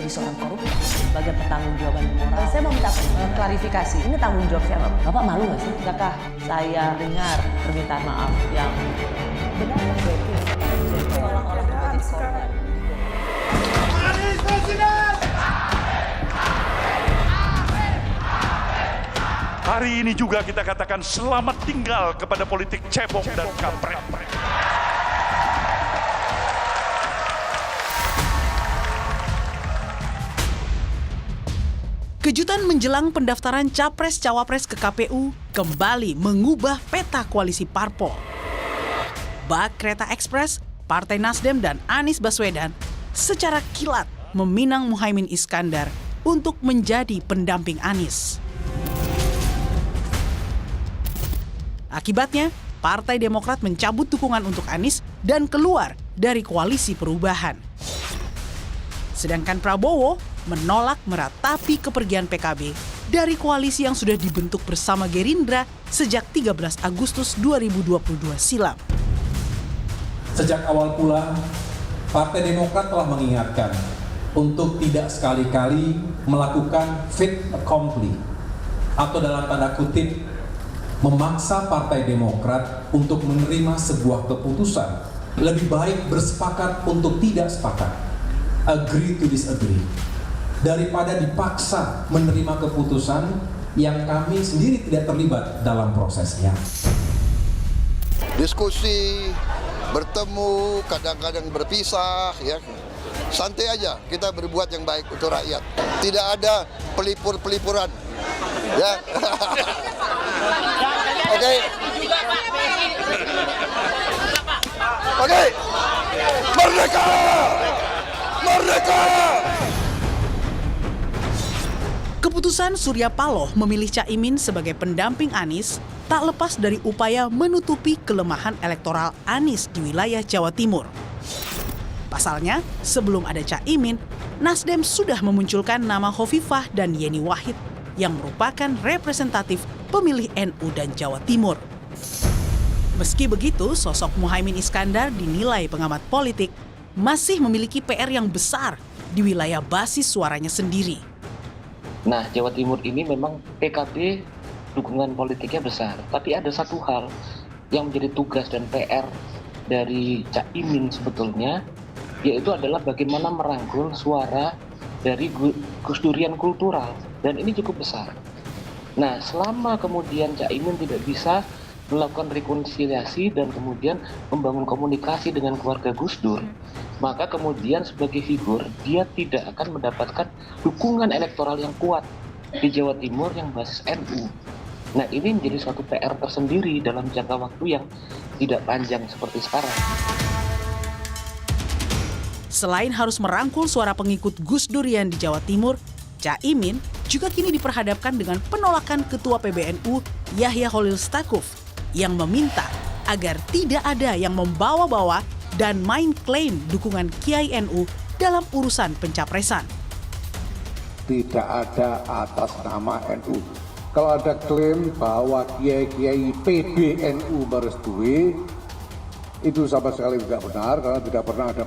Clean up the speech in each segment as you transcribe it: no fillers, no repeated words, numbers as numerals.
menjadi seorang koruptor sebagai pertanggungjawaban moral. Saya mau minta klarifikasi, ini tanggung jawab siapa? Bapak malu nggak sih? Apakah saya dengar permintaan maaf yang benar seolah-olah menjadi korban? Hari ini juga kita katakan selamat tinggal kepada politik cebong dan kampret. Kejutan menjelang pendaftaran Capres-Cawapres ke KPU kembali mengubah peta koalisi parpol. Bak Kereta Ekspres, Partai Nasdem dan Anies Baswedan secara kilat meminang Muhaimin Iskandar untuk menjadi pendamping Anies. Akibatnya, Partai Demokrat mencabut dukungan untuk Anies dan keluar dari koalisi perubahan. Sedangkan Prabowo menolak meratapi kepergian PKB dari koalisi yang sudah dibentuk bersama Gerindra sejak 13 Agustus 2022 silam. Sejak awal pula, Partai Demokrat telah mengingatkan untuk tidak sekali-kali melakukan fait accompli atau dalam tanda kutip memaksa Partai Demokrat untuk menerima sebuah keputusan. Lebih baik bersepakat untuk tidak sepakat, agree to disagree, daripada dipaksa menerima keputusan yang kami sendiri tidak terlibat dalam prosesnya. Diskusi, bertemu, kadang-kadang berpisah, ya. Santai aja, kita berbuat yang baik untuk rakyat. Tidak ada pelipur-pelipuran. Ya. Oke. Oke. Merdeka! Merdeka! Keputusan Surya Paloh memilih Caimin sebagai pendamping Anies tak lepas dari upaya menutupi kelemahan elektoral Anies di wilayah Jawa Timur. Pasalnya, sebelum ada Caimin, Nasdem sudah memunculkan nama Hovifah dan Yeni Wahid yang merupakan representatif pemilih NU dan Jawa Timur. Meski begitu, sosok Muhaimin Iskandar dinilai pengamat politik masih memiliki PR yang besar di wilayah basis suaranya sendiri. Nah, Jawa Timur ini memang PKB dukungan politiknya besar. Tapi ada satu hal yang menjadi tugas dan PR dari Caimin sebetulnya, yaitu adalah bagaimana merangkul suara dari Gusdurian kultural. Dan ini cukup besar. Nah, selama kemudian Caimin tidak bisa melakukan rekonsiliasi dan kemudian membangun komunikasi dengan keluarga Gus Dur, maka kemudian sebagai figur dia tidak akan mendapatkan dukungan elektoral yang kuat di Jawa Timur yang basis NU. Nah, ini menjadi suatu PR tersendiri dalam jangka waktu yang tidak panjang seperti sekarang. Selain harus merangkul suara pengikut Gus Durian di Jawa Timur, Caimin juga kini diperhadapkan dengan penolakan Ketua PBNU Yahya Khalil Stakuf yang meminta agar tidak ada yang membawa-bawa dan main klaim dukungan Kiai NU dalam urusan pencapresan. Tidak ada atas nama NU. Kalau ada klaim bahwa kiai-kiai PBNU merestui, itu sama sekali tidak benar karena tidak pernah ada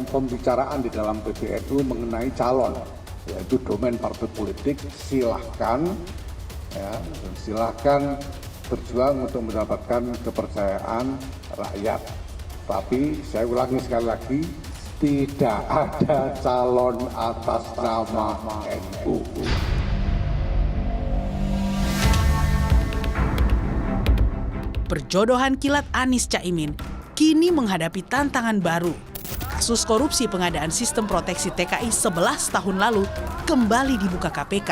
pembicaraan di dalam PBNU mengenai calon. Yaitu domain partai politik, silahkan berjuang untuk mendapatkan kepercayaan rakyat. Tapi saya ulangi sekali lagi, tidak ada calon atas nama NU. Perjodohan kilat Anies Caimin kini menghadapi tantangan baru. Kasus korupsi pengadaan sistem proteksi TKI 11 tahun lalu kembali dibuka KPK.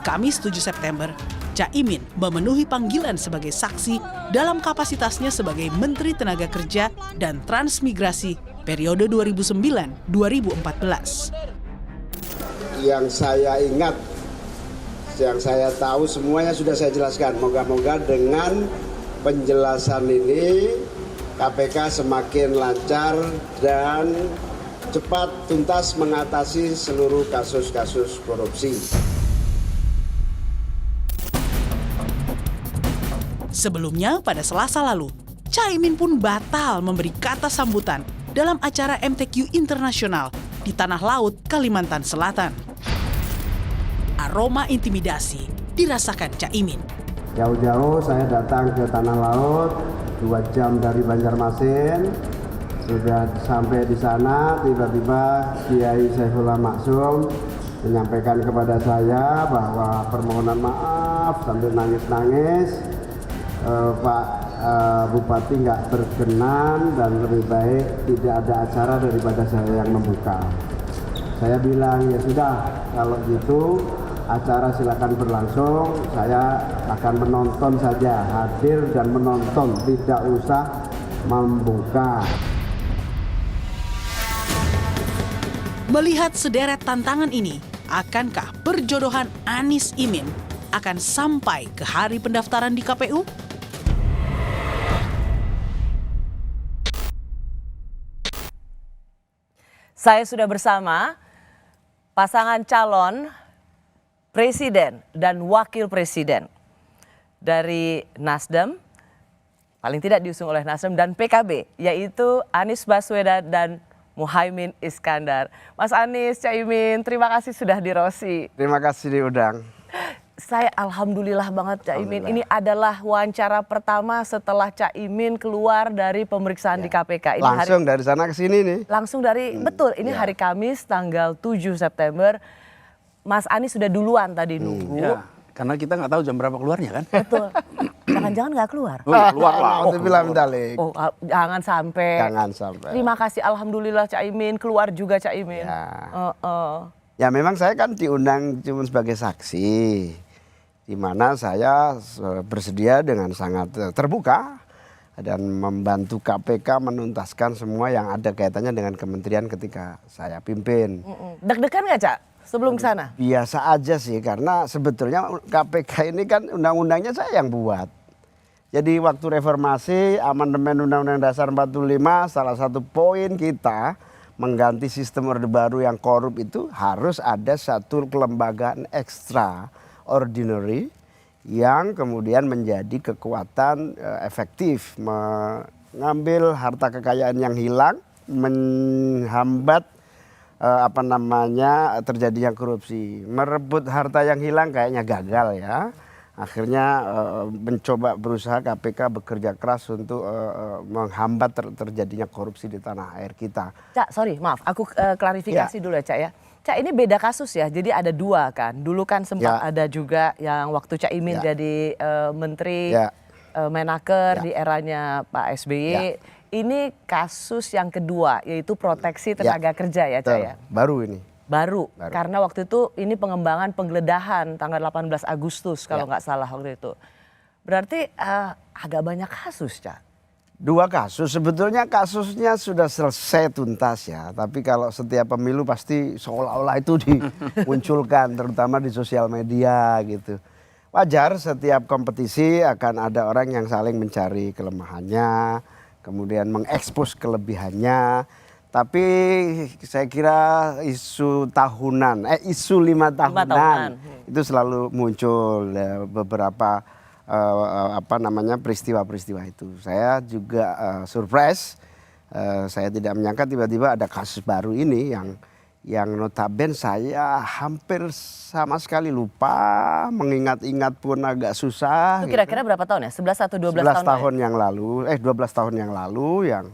Kamis 7 September, Caimin memenuhi panggilan sebagai saksi dalam kapasitasnya sebagai Menteri Tenaga Kerja dan Transmigrasi periode 2009-2014. Yang saya ingat, yang saya tahu semuanya sudah saya jelaskan. Moga-moga dengan penjelasan ini KPK semakin lancar dan cepat tuntas mengatasi seluruh kasus-kasus korupsi. Sebelumnya, pada Selasa lalu, Caimin pun batal memberi kata sambutan dalam acara MTQ Internasional di Tanah Laut, Kalimantan Selatan. Aroma intimidasi dirasakan Caimin. Jauh-jauh saya datang ke Tanah Laut, 2 jam dari Banjarmasin. Sudah sampai di sana, tiba-tiba Kiai Saifullah Maksum menyampaikan kepada saya bahwa permohonan maaf sambil nangis-nangis, Pak Bupati nggak berkenan dan lebih baik tidak ada acara daripada saya yang membuka. Saya bilang ya sudah, kalau gitu acara silakan berlangsung, saya akan menonton saja, hadir dan menonton, tidak usah membuka. Melihat sederet tantangan ini, akankah perjodohan Anies Imin akan sampai ke hari pendaftaran di KPU? Saya sudah bersama pasangan calon presiden dan wakil presiden dari Nasdem, paling tidak diusung oleh Nasdem, dan PKB, yaitu Anies Baswedan dan Muhaimin Iskandar. Mas Anies, Caimin, terima kasih sudah di Rosi. Terima kasih diundang. Saya alhamdulillah banget Caimin. Ini adalah wawancara pertama setelah Caimin keluar dari pemeriksaan di KPK. Ini Langsung dari sana ke sini nih. Langsung dari, betul, ini hari Kamis tanggal 7 September. Mas Anies sudah duluan tadi nunggu. Ya, karena kita nggak tahu jam berapa keluarnya kan. Betul. Jangan-jangan nggak keluar. Keluar lah. Oh, jangan sampai. Jangan sampai. Terima kasih alhamdulillah Caimin, keluar juga Caimin. Ya memang saya kan diundang cuma sebagai saksi, di mana saya bersedia dengan sangat terbuka dan membantu KPK menuntaskan semua yang ada kaitannya dengan kementerian ketika saya pimpin. Deg-degan nggak, Cak, sebelum ke sana? Biasa aja sih, karena sebetulnya KPK ini kan undang-undangnya saya yang buat. Jadi waktu reformasi amandemen Undang-Undang Dasar 45, salah satu poin kita mengganti sistem Orde Baru yang korup itu harus ada satu kelembagaan extraordinary yang kemudian menjadi kekuatan efektif mengambil harta kekayaan yang hilang, menghambat terjadinya korupsi. Merebut harta yang hilang kayaknya gagal ya. Akhirnya berusaha KPK bekerja keras untuk menghambat terjadinya korupsi di tanah air kita. Cak, sorry, maaf, aku klarifikasi dulu ya, Cak ya. Cak, ini beda kasus ya, jadi ada 2 kan. Dulu kan sempat ada juga yang waktu Cak Imin jadi Menteri Menaker di eranya Pak SBY. Ini kasus yang kedua, yaitu proteksi tenaga kerja ya, Cak ya. Baru ini. Baru, karena waktu itu ini pengembangan penggeledahan tanggal 18 Agustus kalau nggak salah waktu itu. Berarti agak banyak kasus, Cak. 2 kasus, sebetulnya kasusnya sudah selesai tuntas ya. Tapi kalau setiap pemilu pasti seolah-olah itu dimunculkan, terutama di sosial media gitu. Wajar, setiap kompetisi akan ada orang yang saling mencari kelemahannya, kemudian mengekspos kelebihannya. Tapi saya kira isu tahunan, isu 5 tahunan itu selalu muncul beberapa peristiwa-peristiwa itu. Saya juga surprise, saya tidak menyangka tiba-tiba ada kasus baru ini yang notabene saya hampir sama sekali lupa, mengingat-ingat pun agak susah. Itu kira-kira berapa tahun ya? 11 atau 12 tahun? 12 tahun yang lalu, 12 tahun yang lalu yang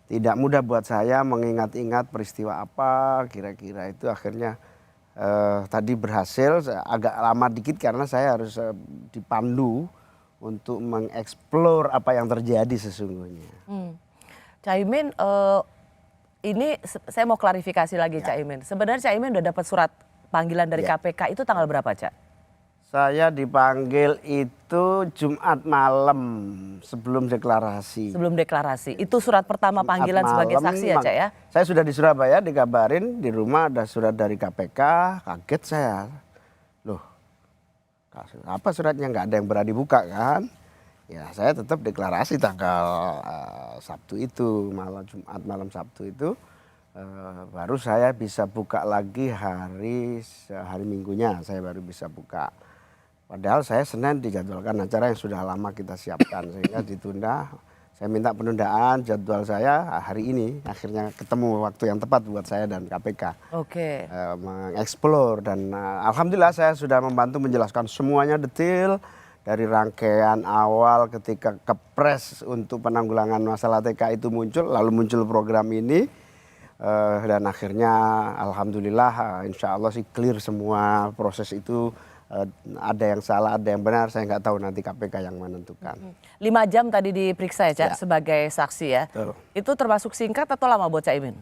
tidak mudah buat saya mengingat-ingat peristiwa apa kira-kira itu. Akhirnya tadi berhasil, agak lama dikit karena saya harus dipandu untuk mengeksplor apa yang terjadi sesungguhnya. Caimin, ini saya mau klarifikasi lagi Caimin. Sebenarnya Caimin udah dapat surat panggilan dari KPK itu tanggal berapa, Cak? Saya dipanggil itu Jumat malam sebelum deklarasi. Sebelum deklarasi. Itu surat pertama panggilan sebagai saksi ya, Cak ya? Saya sudah di Surabaya, dikabarin di rumah ada surat dari KPK, kaget saya. Loh, apa suratnya, nggak ada yang berani buka kan? Ya saya tetap deklarasi tanggal Sabtu itu, malam Jumat malam Sabtu itu. Baru saya bisa buka lagi hari Minggunya, saya baru bisa buka. Padahal saya Senin dijadwalkan acara yang sudah lama kita siapkan sehingga ditunda. Saya minta penundaan jadwal saya hari ini, akhirnya ketemu waktu yang tepat buat saya dan KPK. Oke. Mengeksplor dan alhamdulillah saya sudah membantu menjelaskan semuanya detail dari rangkaian awal ketika kepres untuk penanggulangan masalah TK itu muncul, lalu muncul program ini dan akhirnya alhamdulillah insya Allah sih clear semua proses itu. Ada yang salah, ada yang benar, saya nggak tahu, nanti KPK yang menentukan. 5 jam tadi diperiksa ya, Cak, Ya. sebagai saksi ya. Betul. Itu termasuk singkat atau lama buat Caimin?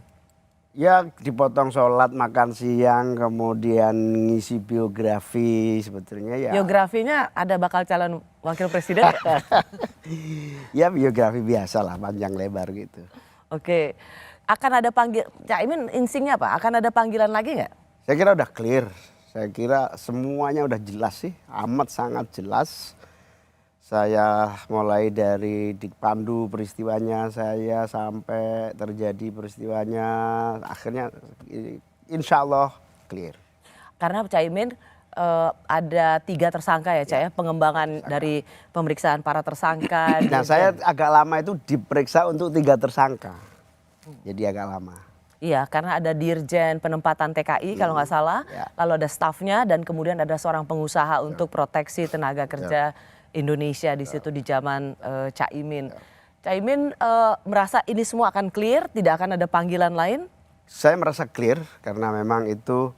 Ya dipotong sholat, makan siang, kemudian ngisi biografi sebetulnya ya. Biografinya ada bakal calon wakil presiden nggak? Ya biografi biasa lah, panjang lebar gitu. Oke. Akan ada Caimin instingnya apa? Akan ada panggilan lagi nggak? Saya kira udah clear. Saya kira semuanya udah jelas sih, amat sangat jelas. Saya mulai dari dipandu peristiwanya saya sampai terjadi peristiwanya, akhirnya insya Allah clear. Karena Caimin ada 3 tersangka ya, Cak ya, pengembangan dari pemeriksaan para tersangka. Nah saya agak lama itu diperiksa untuk 3 tersangka, jadi agak lama. Iya, karena ada dirjen penempatan TKI kalau nggak salah, Ya. lalu ada stafnya dan kemudian ada seorang pengusaha untuk proteksi tenaga kerja Indonesia di situ di zaman Caimin. Caimin merasa ini semua akan clear, tidak akan ada panggilan lain? Saya merasa clear karena memang itu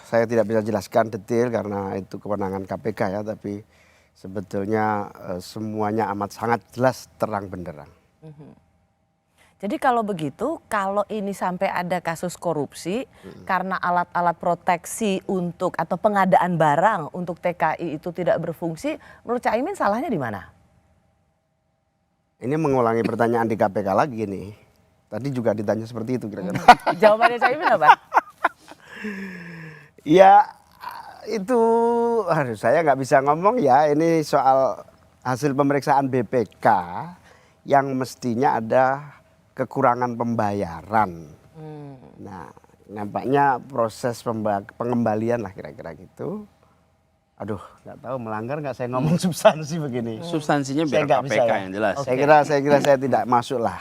saya tidak bisa jelaskan detail karena itu kewenangan KPK ya, tapi sebetulnya semuanya amat sangat jelas terang benderang. Jadi kalau begitu, kalau ini sampai ada kasus korupsi karena alat-alat proteksi untuk atau pengadaan barang untuk TKI itu tidak berfungsi, menurut Caimin salahnya di mana? Ini mengulangi pertanyaan di KPK lagi nih. Tadi juga ditanya seperti itu kira-kira. Jawabannya Caimin apa? Ya itu saya nggak bisa ngomong ya, ini soal hasil pemeriksaan BPK yang mestinya ada kekurangan pembayaran. Nah, nampaknya proses pengembalian lah kira-kira gitu. Aduh, nggak tahu melanggar nggak saya ngomong substansi begini. Substansinya biar Saya nggak KPK bisa ya. yang jelas. Saya kira saya tidak masuk lah.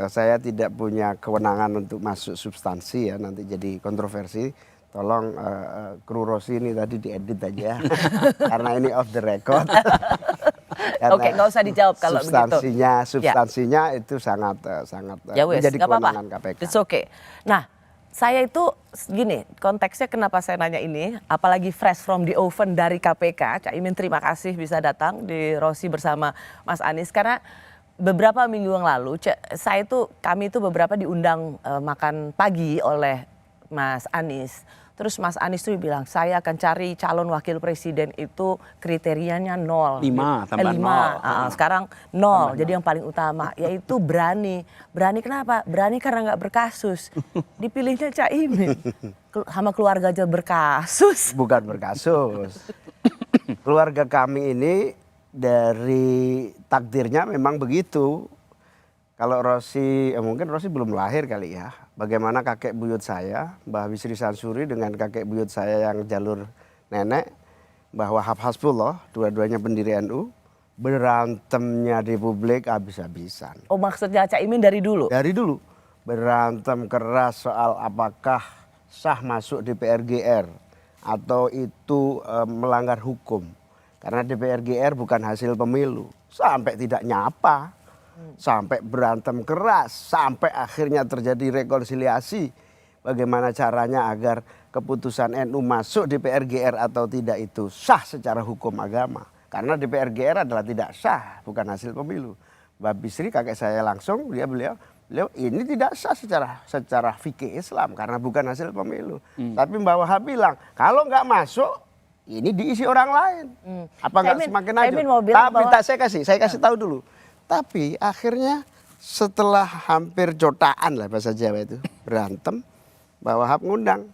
Saya tidak punya kewenangan untuk masuk substansi ya, nanti jadi kontroversi. Tolong kru Rosi ini tadi diedit aja karena ini off the record. Oke, nggak usah dijawab kalau begitu. Substansinya itu sangat Ya wes, menjadi nggak apa-apa. kewenangan KPK. It's okay. Nah, saya itu gini, konteksnya kenapa saya nanya ini, apalagi fresh from the oven dari KPK. Caimin terima kasih bisa datang di Rosi bersama Mas Anies karena beberapa minggu yang lalu kami itu beberapa diundang makan pagi oleh Mas Anies. Terus Mas Anies tuh bilang, saya akan cari calon wakil presiden itu kriterianya 0. 5 tambah 0. Sekarang 0, jadi yang paling utama yaitu berani. Berani kenapa? Berani karena nggak berkasus. Dipilihnya Caimin. Sama keluarga aja berkasus. Bukan berkasus. Keluarga kami ini dari takdirnya memang begitu. Kalau Rosi, mungkin Rosi belum lahir kali ya. Bagaimana kakek buyut saya, Mbah Bisri Sansuri dengan kakek buyut saya yang jalur nenek, Mbah Wahab Hasbullah, dua-duanya pendiri NU, berantemnya di publik habis-habisan. Oh maksudnya Caimin dari dulu? Dari dulu. Berantem keras soal apakah sah masuk DPR GR atau itu melanggar hukum. Karena DPR GR bukan hasil pemilu. Sampai tidak nyapa. Sampai berantem keras, sampai akhirnya terjadi rekonsiliasi. Bagaimana caranya agar keputusan NU masuk DPR GR atau tidak itu sah secara hukum agama. Karena DPR GR adalah tidak sah, bukan hasil pemilu. Mbak Bisri kakek saya langsung, beliau ini tidak sah secara fikih Islam karena bukan hasil pemilu. Tapi Mbak Wahab bilang, kalau nggak masuk, ini diisi orang lain. Apa nggak semakin aja? Tapi saya kasih tahu dulu. Tapi akhirnya setelah hampir jotaan lah bahasa Jawa itu berantem, Mbak Wahab ngundang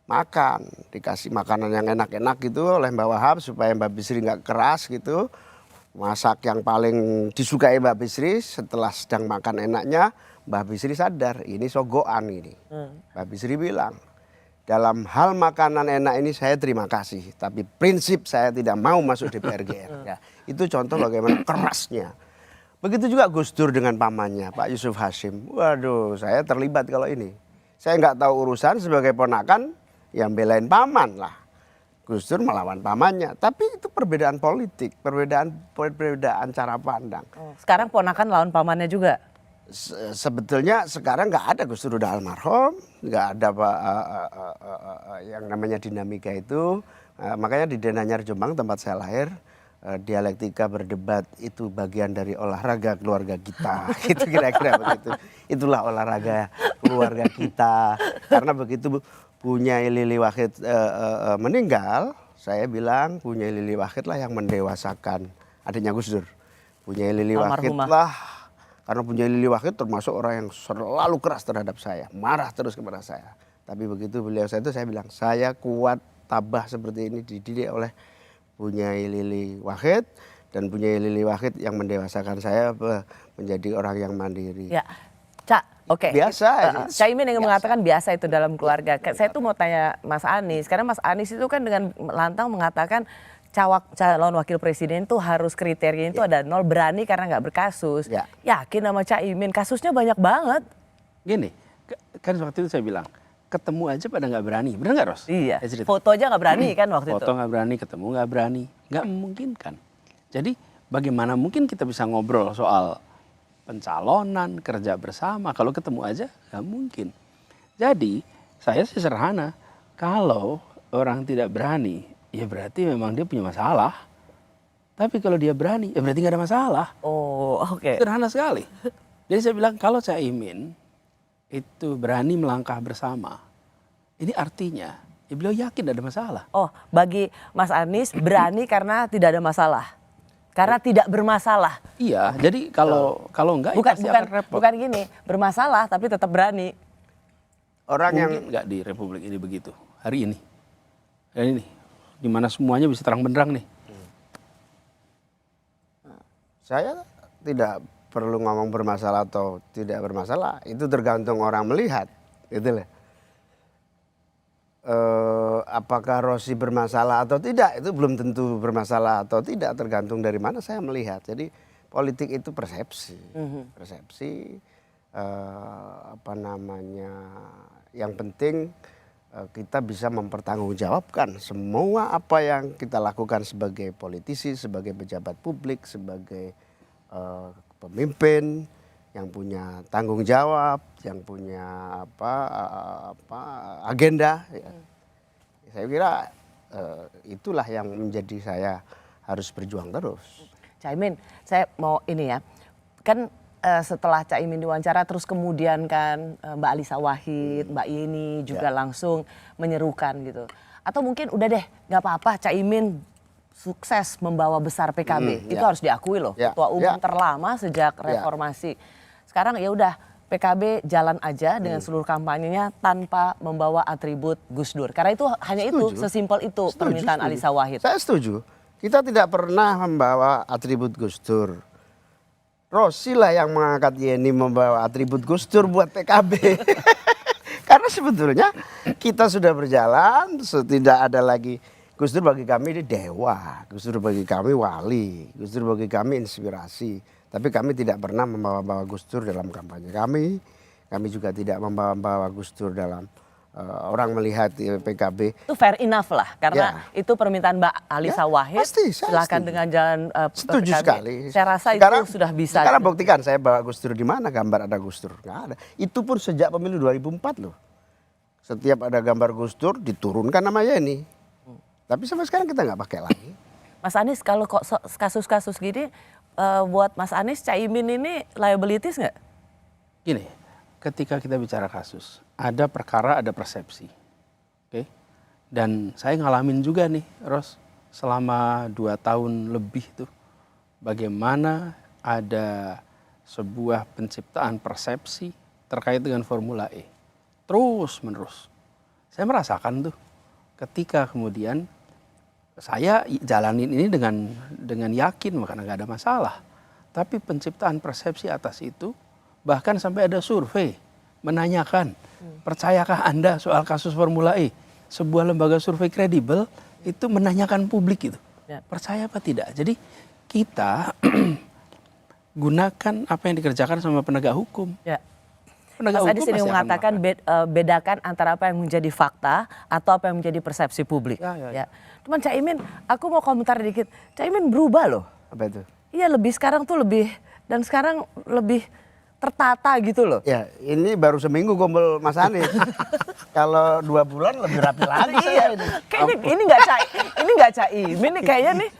makan, dikasih makanan yang enak-enak gitu oleh Mbak Wahab supaya Mbak Bisri nggak keras gitu. Masak yang paling disukai Mbak Bisri, setelah sedang makan enaknya Mbak Bisri sadar ini sogoan ini. Mbak Bisri bilang, dalam hal makanan enak ini saya terima kasih, tapi prinsip saya tidak mau masuk DPRGR. Ya, itu contoh bagaimana kerasnya. Begitu juga Gus Dur dengan pamannya Pak Yusuf Hashim. Waduh, saya terlibat kalau ini. Saya nggak tahu urusan sebagai ponakan yang belain paman lah. Gus Dur melawan pamannya, tapi itu perbedaan politik, perbedaan cara pandang. Sekarang ponakan lawan pamannya juga. Sebetulnya sekarang nggak ada, Gus Dur udah almarhum, nggak ada yang namanya dinamika itu. Makanya di Denanyar Jombang tempat saya lahir, dialektika berdebat itu bagian dari olahraga keluarga kita, gitu kira-kira begitu. Itulah olahraga keluarga kita. Karena begitu punya Lili Wahid meninggal, saya bilang punya Lili Wahid lah yang mendewasakan adiknya Gus Dur. Punya Lili Wahid lah, karena punya Lili Wahid termasuk orang yang selalu keras terhadap saya, marah terus kepada saya. Tapi begitu beliau saya itu, saya bilang saya kuat tabah seperti ini dididik oleh punya Lili Wahid, dan punya Lili Wahid yang mendewasakan saya menjadi orang yang mandiri. Ya, Cak, oke. Biasa. Cak Imin yang mengatakan biasa itu dalam keluarga. Saya tuh mau tanya Mas Anies, karena Mas Anies itu kan dengan lantang mengatakan calon wakil presiden itu harus kriterianya itu ada 0, berani karena nggak berkasus. Yakin sama Cak Imin, kasusnya banyak banget. Gini, kan waktu itu saya bilang, ketemu aja pada nggak berani, benar nggak Ros? Iya, foto aja nggak berani kan waktu itu. Foto nggak berani, ketemu nggak berani, nggak memungkinkan. Jadi bagaimana mungkin kita bisa ngobrol soal pencalonan, kerja bersama, kalau ketemu aja nggak mungkin. Jadi saya sih sederhana, kalau orang tidak berani, ya berarti memang dia punya masalah. Tapi kalau dia berani, ya berarti nggak ada masalah. Oh, oke. Sederhana sekali. Jadi saya bilang kalau Cak Imin itu berani melangkah bersama, ini artinya ya beliau yakin ada masalah. Oh, bagi Mas Anies berani karena tidak ada masalah, karena tidak bermasalah. Iya, jadi kalau enggak bukan ya pasti akan repot. Bukan gini, bermasalah tapi tetap berani. Orang mungkin yang nggak di Republik ini begitu hari ini, di mana semuanya bisa terang benderang nih. Saya tidak perlu ngomong bermasalah atau tidak bermasalah, itu tergantung orang melihat, gitu loh. Apakah Rossi bermasalah atau tidak, itu belum tentu bermasalah atau tidak, tergantung dari mana saya melihat. Jadi politik itu persepsi, yang penting kita bisa mempertanggungjawabkan semua apa yang kita lakukan sebagai politisi, sebagai pejabat publik, sebagai pemimpin yang punya tanggung jawab, yang punya agenda. Ya. Saya kira itulah yang menjadi saya harus berjuang terus. Cak Imin, saya mau ini ya, kan setelah Cak Imin diwawancara terus kemudian kan Mbak Alisa Wahid, Mbak Yeni juga langsung menyerukan gitu. Atau mungkin udah deh nggak apa-apa Cak Imin sukses membawa besar PKB, itu harus diakui loh. Ketua umum terlama sejak reformasi. Sekarang ya udah PKB jalan aja dengan seluruh kampanyenya tanpa membawa atribut Gus Dur. Karena itu hanya itu, sesimpel itu permintaan Alisa Wahid. Saya setuju. Kita tidak pernah membawa atribut Gus Dur. Rossi lah yang mengangkat Yeni membawa atribut Gus Dur buat PKB. Karena sebetulnya kita sudah berjalan, tidak ada lagi. Gus Dur bagi kami ini dewa, Gus Dur bagi kami wali, Gus Dur bagi kami inspirasi. Tapi kami tidak pernah membawa-bawa Gus Dur dalam kampanye kami. Kami juga tidak membawa-bawa Gus Dur dalam orang melihat PKB. Itu fair enough lah, karena itu permintaan Mbak Alisa Wahid. Pasti, silakan dengan jalan setuju PKB. sekali. Saya rasa sekarang, itu sudah bisa. Sekarang buktikan saya bawa Gus Dur di mana, gambar ada Gus Dur, nggak ada. Itu pun sejak pemilu 2004 loh. Setiap ada gambar Gus Dur diturunkan nama Yeni. Tapi sampai sekarang kita nggak pakai lagi. Mas Anies, kalau kok kasus-kasus gini buat Mas Anies, Cak Imin ini liabilities nggak? Gini, ketika kita bicara kasus, ada perkara, ada persepsi. Oke? Dan saya ngalamin juga nih, Ros, selama 2 tahun lebih tuh, bagaimana ada sebuah penciptaan persepsi terkait dengan Formula E. Terus menerus. Saya merasakan tuh, ketika kemudian saya jalanin ini dengan yakin, karena nggak ada masalah. Tapi penciptaan persepsi atas itu, bahkan sampai ada survei menanyakan, percayakah Anda soal kasus Formula E? Sebuah lembaga survei kredibel itu menanyakan publik itu. Ya. Percaya apa tidak? Jadi kita gunakan apa yang dikerjakan sama penegak hukum. Ya. Penegak Mas Adi hukum sini pasti akan mengatakan bedakan antara apa yang menjadi fakta atau apa yang menjadi persepsi publik. Ya. Cuman Cak Imin, aku mau komentar dikit. Cak Imin berubah loh. Apa itu? Iya lebih sekarang tuh lebih dan sekarang lebih tertata gitu loh. Ya, ini baru seminggu kumpul Mas Anies. Kalau 2 bulan lebih rapi lagi saya ini. Kayaknya ini nggak Cak Imin nih kayaknya nih.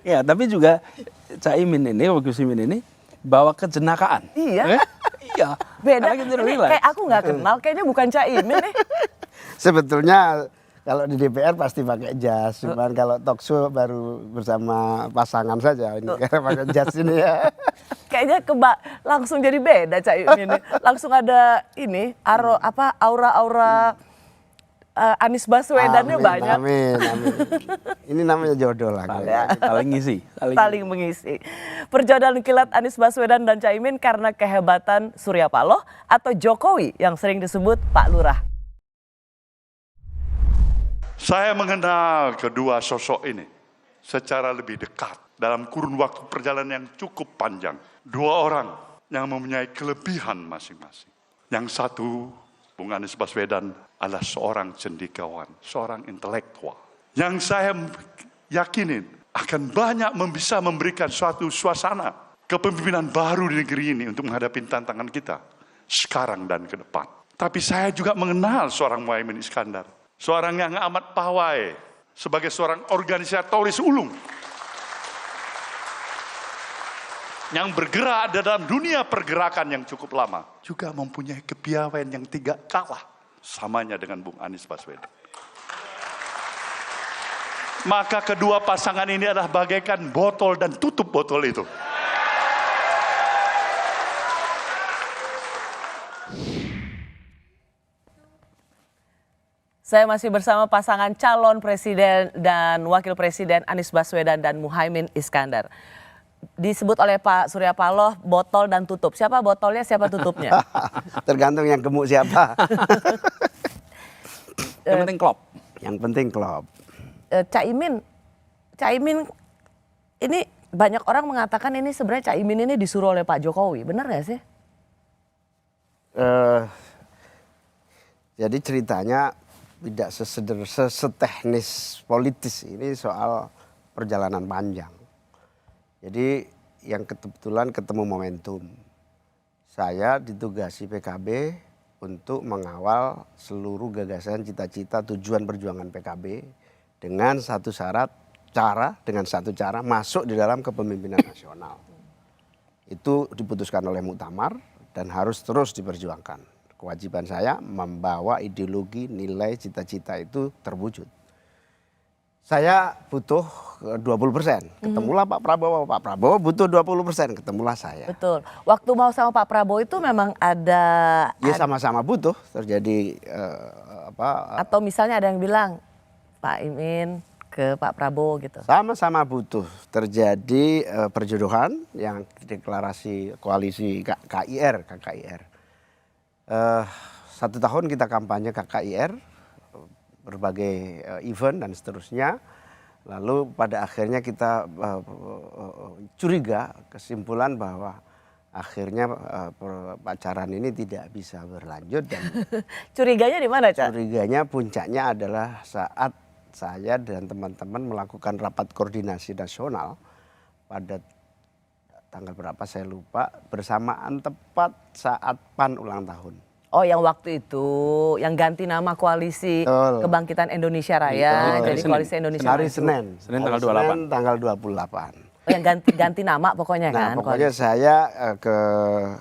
Ya, tapi juga Cak Imin ini, Gus Imin ini bawa kejenakaan. Iya. Iya. Beda. Karena kita Ini relax. kayak aku nggak kenal, kayaknya bukan Cak Imin nih. Sebetulnya kalau di DPR pasti pakai jas, cuman kalau talk show baru bersama pasangan saja ini karena pakai jas ini ya. Kayaknya langsung jadi beda Cak Imin nih. Langsung ada ini aura-aura Anies Baswedannya banyak. Amin. Ini namanya jodoh lah. Saling ngisi. Saling mengisi. Perjodohan kilat Anies Baswedan dan Cak Imin karena kehebatan Surya Paloh atau Jokowi yang sering disebut Pak Lurah. Saya mengenal kedua sosok ini secara lebih dekat dalam kurun waktu perjalanan yang cukup panjang. 2 orang yang mempunyai kelebihan masing-masing. Yang satu, Bung Anies Baswedan adalah seorang cendekiawan, seorang intelektual. Yang saya yakinin akan banyak bisa memberikan suatu suasana kepemimpinan baru di negeri ini untuk menghadapi tantangan kita sekarang dan ke depan. Tapi saya juga mengenal seorang Muhaimin Iskandar. Seorang yang amat pawai sebagai seorang organisatoris ulung. Yang bergerak dalam dunia pergerakan yang cukup lama. Juga mempunyai kepiawaian yang tidak kalah samanya dengan Bung Anies Baswedan. Maka kedua pasangan ini adalah bagaikan botol dan tutup botol itu. Saya masih bersama pasangan calon presiden dan wakil presiden Anies Baswedan dan Muhaimin Iskandar. Disebut oleh Pak Surya Paloh botol dan tutup. Siapa botolnya, siapa tutupnya? Tergantung yang gemuk siapa. Yang penting klop. Yang penting klop. Cak Imin ini banyak orang mengatakan ini sebenarnya Cak Imin ini disuruh oleh Pak Jokowi. Benar nggak sih? Jadi ceritanya tidak seteknis politis, ini soal perjalanan panjang. Jadi yang kebetulan ketemu momentum. Saya ditugasi PKB untuk mengawal seluruh gagasan, cita-cita, tujuan perjuangan PKB dengan satu syarat, dengan satu cara masuk di dalam kepemimpinan nasional. Itu diputuskan oleh Muktamar dan harus terus diperjuangkan. Kewajiban saya membawa ideologi, nilai, cita-cita itu terwujud. Saya butuh 20%, ketemulah Pak Prabowo butuh 20%, ketemulah saya. Betul. Waktu mau sama Pak Prabowo itu memang ada... Ya sama-sama butuh, terjadi Atau misalnya ada yang bilang, Pak Imin ke Pak Prabowo gitu. Sama-sama butuh, terjadi perjodohan yang deklarasi koalisi KKIR. 1 tahun kita kampanye KKIR, berbagai event dan seterusnya. Lalu pada akhirnya kita curiga, kesimpulan bahwa akhirnya pacaran ini tidak bisa berlanjut. Dan Curiganya di mana, Cak? Curiganya puncaknya adalah saat saya dan teman-teman melakukan rapat koordinasi nasional pada tanggal berapa saya lupa, bersamaan tepat saat PAN ulang tahun. Oh, yang waktu itu, yang ganti nama koalisi Kebangkitan Indonesia Raya, jadi koalisi Indonesia Hari Senin tanggal 28. Tanggal 28. Oh, yang ganti nama pokoknya kan? Nah, pokoknya saya ke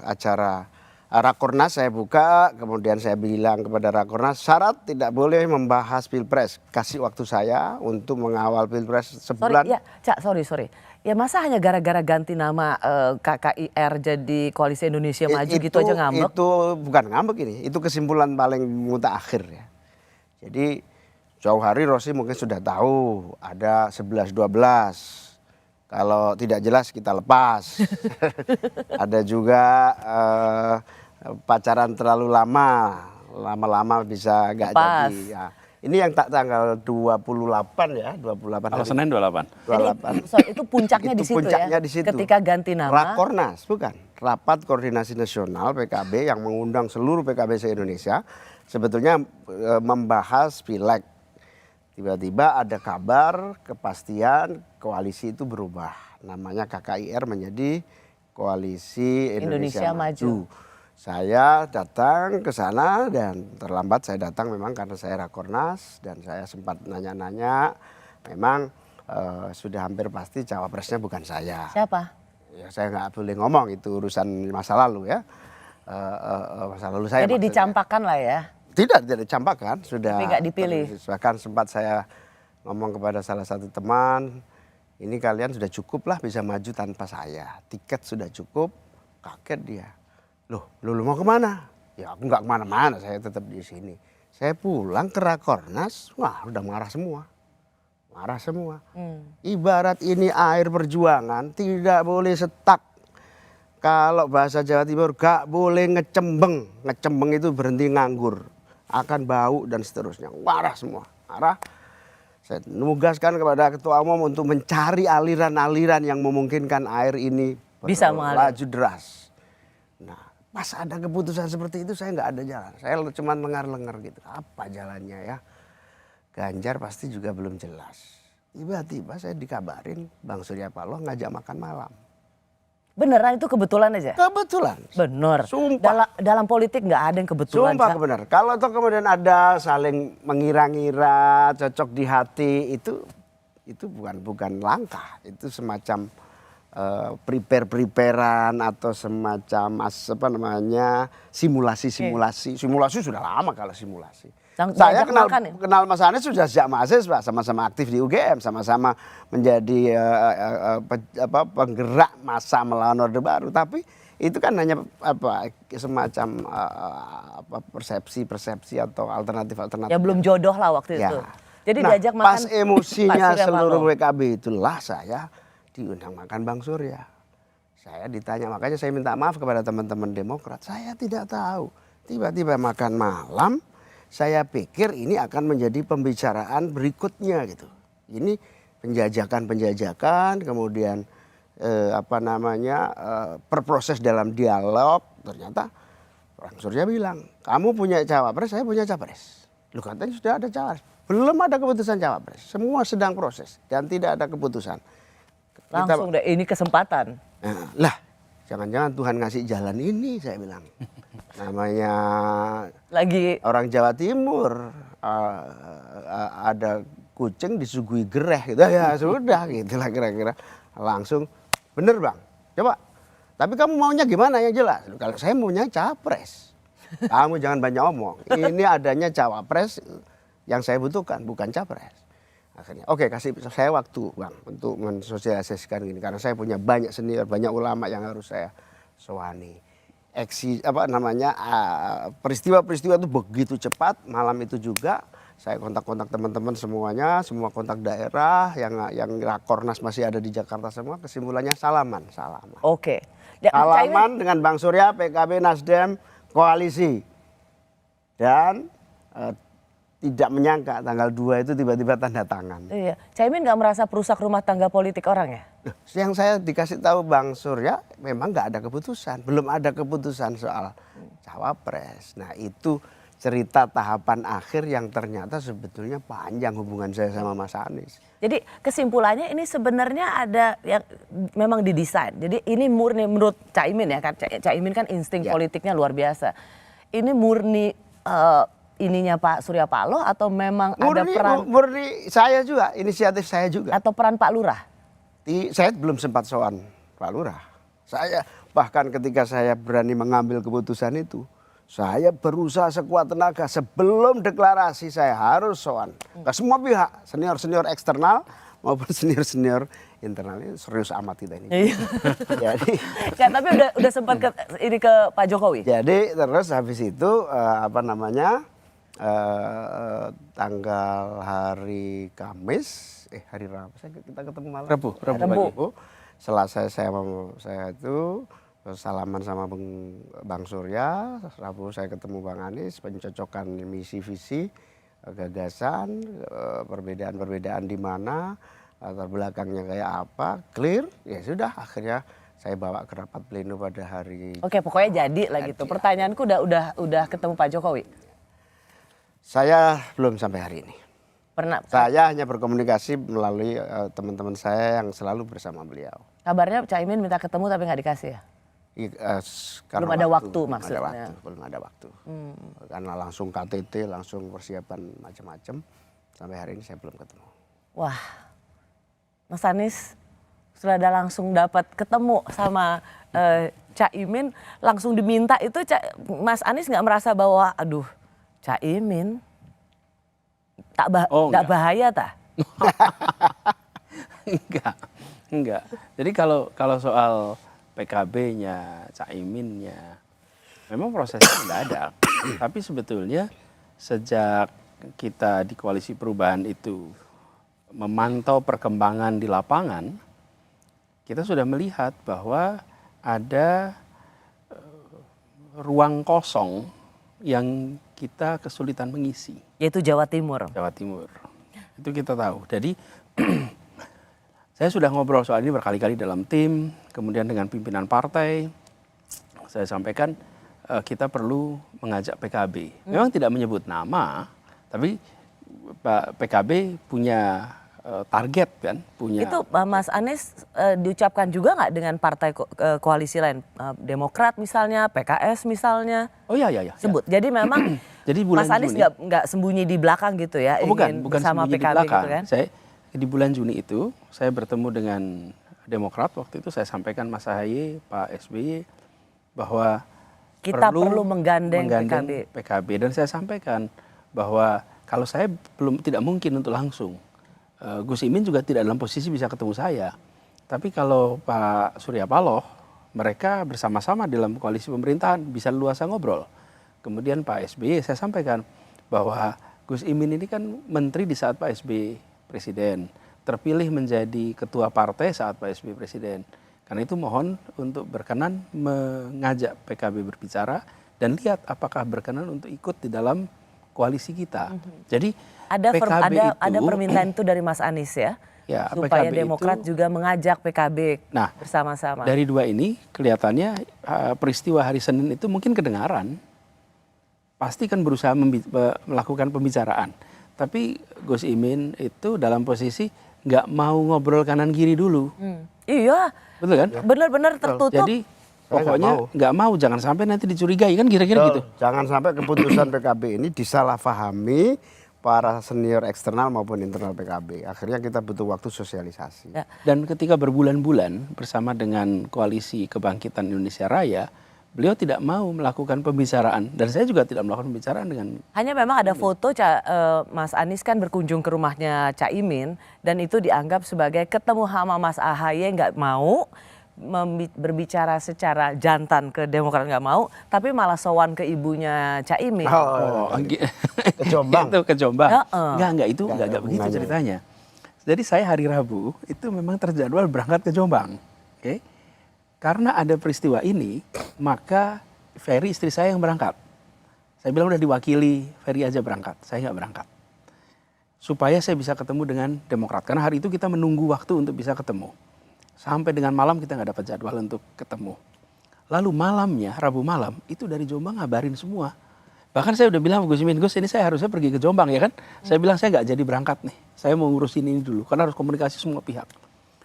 acara Rakornas saya buka, kemudian saya bilang kepada Rakornas, syarat tidak boleh membahas Pilpres. Kasih waktu saya untuk mengawal Pilpres sebulan. Sorry. Ya masa hanya gara-gara ganti nama KKIR jadi Koalisi Indonesia Maju gitu aja ngambek? Itu bukan ngambek ini, itu kesimpulan paling mutakhir ya. Jadi jauh hari Rosi mungkin sudah tahu ada 11-12. Kalau tidak jelas kita lepas. Ada juga pacaran terlalu lama bisa nggak Lepas. jadi. Ya. Ini yang tanggal 28 ya, 28 Kalau hari. Senin 28. Itu puncaknya Itu di situ puncaknya ya. di situ. Ketika ganti nama. Rakornas, bukan. Rapat Koordinasi Nasional PKB yang mengundang seluruh PKB se-Indonesia. Sebetulnya membahas pileg. Tiba-tiba ada kabar, kepastian koalisi itu berubah. Namanya KKIR menjadi Koalisi Indonesia Maju. Saya datang ke sana dan terlambat saya datang memang karena saya Rakornas dan saya sempat nanya-nanya. Memang sudah hampir pasti cawapresnya bukan saya. Siapa? Ya saya nggak boleh ngomong, itu urusan masa lalu ya. Masa lalu saya. Jadi maksudnya. dicampakkan lah ya. Tidak dicampakkan, sudah. Tapi nggak dipilih. Bahkan sempat saya ngomong kepada salah satu teman, ini kalian sudah cukup lah bisa maju tanpa saya. Tiket sudah cukup, kaget dia. Loh, lu mau kemana? Ya aku nggak kemana-mana, saya tetap di sini. Saya pulang ke Rakornas, wah udah marah semua. Marah semua. Ibarat ini air perjuangan, tidak boleh setak. Kalau bahasa Jawa Timur gak boleh ngecembeng. Ngecembeng itu berhenti nganggur. Akan bau dan seterusnya. Marah semua. Marah. Saya nugaskan kepada Ketua Umum untuk mencari aliran-aliran yang memungkinkan air ini bisa mengalir. laju deras. Nah, pas ada keputusan seperti itu saya nggak ada jalan. Saya cuma lengar-lengar gitu. Apa jalannya ya? Ganjar pasti juga belum jelas. Tiba-tiba saya dikabarin Bang Surya Paloh ngajak makan malam. Beneran itu kebetulan aja? Kebetulan. Bener. Sumpah. Dalam politik nggak ada yang kebetulan. Sumpah benar. Kalau toh kemudian ada saling mengira-ngira, cocok di hati, itu bukan langkah. Itu semacam preparean atau semacam simulasi. Simulasi sudah lama kalau simulasi. Saya kenal Mas Anies sudah sejak mahasiswa, sama-sama aktif di UGM, sama-sama menjadi penggerak massa melawan Orde Baru. Tapi itu kan hanya semacam persepsi atau alternatif. Ya belum jodoh lah waktu itu. Jadi diajak makan. Pas emosinya seluruh PKB itulah saya diundang makan Bang Surya. Saya ditanya, makanya saya minta maaf kepada teman-teman Demokrat. Saya tidak tahu. Tiba-tiba makan malam. Saya pikir ini akan menjadi pembicaraan berikutnya gitu. Ini penjajakan, kemudian berproses dalam dialog. Ternyata Bang Surya bilang, kamu punya cawapres, saya punya capres. Lu katanya sudah ada cawapres. Belum ada keputusan cawapres. Semua sedang proses dan tidak ada keputusan. Langsung deh, ini kesempatan. Lah, jangan-jangan Tuhan ngasih jalan ini, saya bilang. Namanya lagi orang Jawa Timur, ada kucing disuguhi gereh gitu ya sudah gitulah kira-kira. Langsung bener Bang, coba. Tapi kamu maunya gimana yang jelas? Kalau saya maunya capres. Kamu jangan banyak omong. Ini adanya cawapres yang saya butuhkan, bukan capres. Akhirnya, oke, kasih saya waktu Bang untuk mensosialisasikan ini karena saya punya banyak senior, banyak ulama yang harus saya sowani. Peristiwa-peristiwa itu begitu cepat. Malam itu juga saya kontak-kontak teman-teman semuanya, semua kontak daerah yang Rakornas masih ada di Jakarta semua. Kesimpulannya salaman. Oke. Salaman dengan Bang Surya, PKB, Nasdem, koalisi. Dan tidak menyangka tanggal 2 itu tiba-tiba tanda tangan. Iya. Caimin nggak merasa perusak rumah tangga politik orang ya? Yang saya dikasih tahu Bang Surya memang nggak ada keputusan, belum ada keputusan soal cawapres. Nah itu cerita tahapan akhir yang ternyata sebetulnya panjang hubungan saya sama Mas Anies. Jadi kesimpulannya ini sebenarnya ada yang memang didesain. Jadi ini murni menurut Caimin ya kan, Caimin kan insting politiknya luar biasa. Ini murni ininya Pak Surya Paloh atau memang ada peran? Murni saya juga, inisiatif saya juga. Atau peran Pak Lurah? Saya belum sempat sowan Pak Lurah. Saya bahkan ketika saya berani mengambil keputusan itu, saya berusaha sekuat tenaga sebelum deklarasi saya harus sowan ke semua pihak, senior-senior eksternal maupun senior-senior internal. Ini serius amat kita ini. Jadi, ya, tapi udah sempat ke Pak Jokowi. Jadi terus habis itu tanggal hari Kamis, hari Rabu kita ketemu malam. Rabu. Selesai saya itu salaman sama Bang Surya, Rabu saya ketemu Bang Anies, pencocokan misi visi, gagasan, perbedaan-perbedaan di mana, latar belakangnya kayak apa, clear, ya sudah akhirnya saya bawa ke rapat pleno pada hari. Oke, pokoknya jadi lah gitu. Pertanyaanku udah ketemu Pak Jokowi? Saya belum sampai hari ini. Pernah? Saya hanya berkomunikasi melalui teman-teman saya yang selalu bersama beliau. Kabarnya Cak Imin minta ketemu tapi nggak dikasih ya? Belum ada waktu maksudnya. Belum ada waktu. Karena langsung KTT, langsung persiapan macam-macam. Sampai hari ini saya belum ketemu. Wah, Mas Anies sudah ada langsung dapat ketemu sama Cak Imin, langsung diminta itu Mas Anies nggak merasa bahwa aduh Cak Imin nggak bahaya tah? Enggak. Jadi kalau soal PKB-nya, Caiminnya, memang prosesnya nggak ada. Tapi sebetulnya sejak kita di Koalisi Perubahan itu memantau perkembangan di lapangan, kita sudah melihat bahwa ada ruang kosong yang kita kesulitan mengisi. Yaitu Jawa Timur. Jawa Timur. Itu kita tahu. Jadi saya sudah ngobrol soal ini berkali-kali dalam tim, kemudian dengan pimpinan partai, saya sampaikan kita perlu mengajak PKB. Memang tidak menyebut nama, tapi PKB punya target kan, punya. Itu Mas Anies diucapkan juga nggak dengan partai koalisi lain, Demokrat misalnya, PKS misalnya? Oh iya. Sebut. Ya. Jadi memang jadi Mas Anies nggak sembunyi di belakang gitu ya, bukan bersama sembunyi PKB di belakang. gitu kan? Di bulan Juni itu saya bertemu dengan Demokrat, waktu itu saya sampaikan Mas Ahaye, Pak SBY bahwa kita perlu menggandeng PKB dan saya sampaikan bahwa kalau saya tidak mungkin untuk langsung, Gus Imin juga tidak dalam posisi bisa ketemu saya, tapi kalau Pak Surya Paloh mereka bersama-sama dalam koalisi pemerintahan bisa luasa ngobrol. Kemudian Pak SBY saya sampaikan bahwa Gus Imin ini kan menteri di saat Pak SBY presiden, terpilih menjadi ketua partai saat Pak SBY presiden. Karena itu mohon untuk berkenan mengajak PKB berbicara dan lihat apakah berkenan untuk ikut di dalam koalisi kita. Jadi ada PKB permintaan itu dari Mas Anies ya, supaya PKB Demokrat juga mengajak PKB bersama-sama. Dari dua ini kelihatannya peristiwa hari Senin itu mungkin kedengaran, pasti kan berusaha melakukan pembicaraan. Tapi Gus Imin itu dalam posisi nggak mau ngobrol kanan kiri dulu. Iya. Betul kan? Benar-benar tertutup. Jadi pokoknya nggak mau, jangan sampai nanti dicurigai kan kira-kira gitu. Jangan sampai keputusan PKB ini disalahpahami para senior eksternal maupun internal PKB. Akhirnya kita butuh waktu sosialisasi. Ya. Dan ketika berbulan-bulan bersama dengan Koalisi Kebangkitan Indonesia Raya, beliau tidak mau melakukan pembicaraan dan saya juga tidak melakukan pembicaraan dengan. Hanya memang ada foto Mas Anies kan berkunjung ke rumahnya Cak Imin dan itu dianggap sebagai ketemu sama Mas Ahaye, nggak mau berbicara secara jantan ke Demokrat, nggak mau, tapi malah sowan ke ibunya Cak Imin. Ke Jombang. Itu ke Jombang. Enggak itu enggak begitu ceritanya. Jadi saya hari Rabu itu memang terjadwal berangkat ke Jombang. Oke. Karena ada peristiwa ini, maka Ferry istri saya yang berangkat. Saya bilang udah diwakili, Ferry aja berangkat, saya nggak berangkat. Supaya saya bisa ketemu dengan Demokrat. Karena hari itu kita menunggu waktu untuk bisa ketemu. Sampai dengan malam kita nggak dapat jadwal untuk ketemu. Lalu malamnya, Rabu malam, itu dari Jombang ngabarin semua. Bahkan saya udah bilang Gus Imin, Gus ini saya harusnya pergi ke Jombang ya kan. Saya bilang saya nggak jadi berangkat nih. Saya mau ngurusin ini dulu, karena harus komunikasi semua pihak.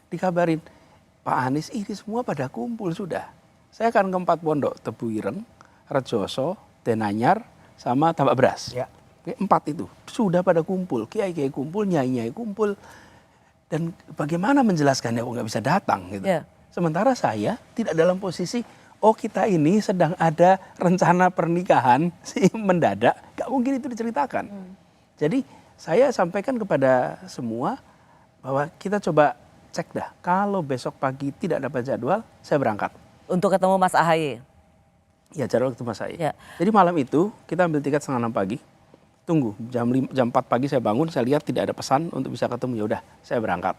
Dikabarin, Pak Anies ini semua pada kumpul sudah. Saya akan ke 4 pondok, Tebu Ireng, Rejoso, Denanyar, sama Tambak Beras. Ya. 4 itu sudah pada kumpul, kiai-kiai kumpul, nyai-nyai kumpul. Dan bagaimana menjelaskannya kok nggak bisa datang gitu. Ya. Sementara saya tidak dalam posisi, kita ini sedang ada rencana pernikahan mendadak, nggak mungkin itu diceritakan. Jadi saya sampaikan kepada semua bahwa kita coba cek dah, kalau besok pagi tidak dapat jadwal, saya berangkat. Untuk ketemu Mas Ahaye? Ya, jadwal ketemu Mas Ahaye. Ya. Jadi malam itu kita ambil tiket 5:30 pagi, tunggu jam 4 pagi saya bangun, saya lihat tidak ada pesan untuk bisa ketemu, ya udah saya berangkat.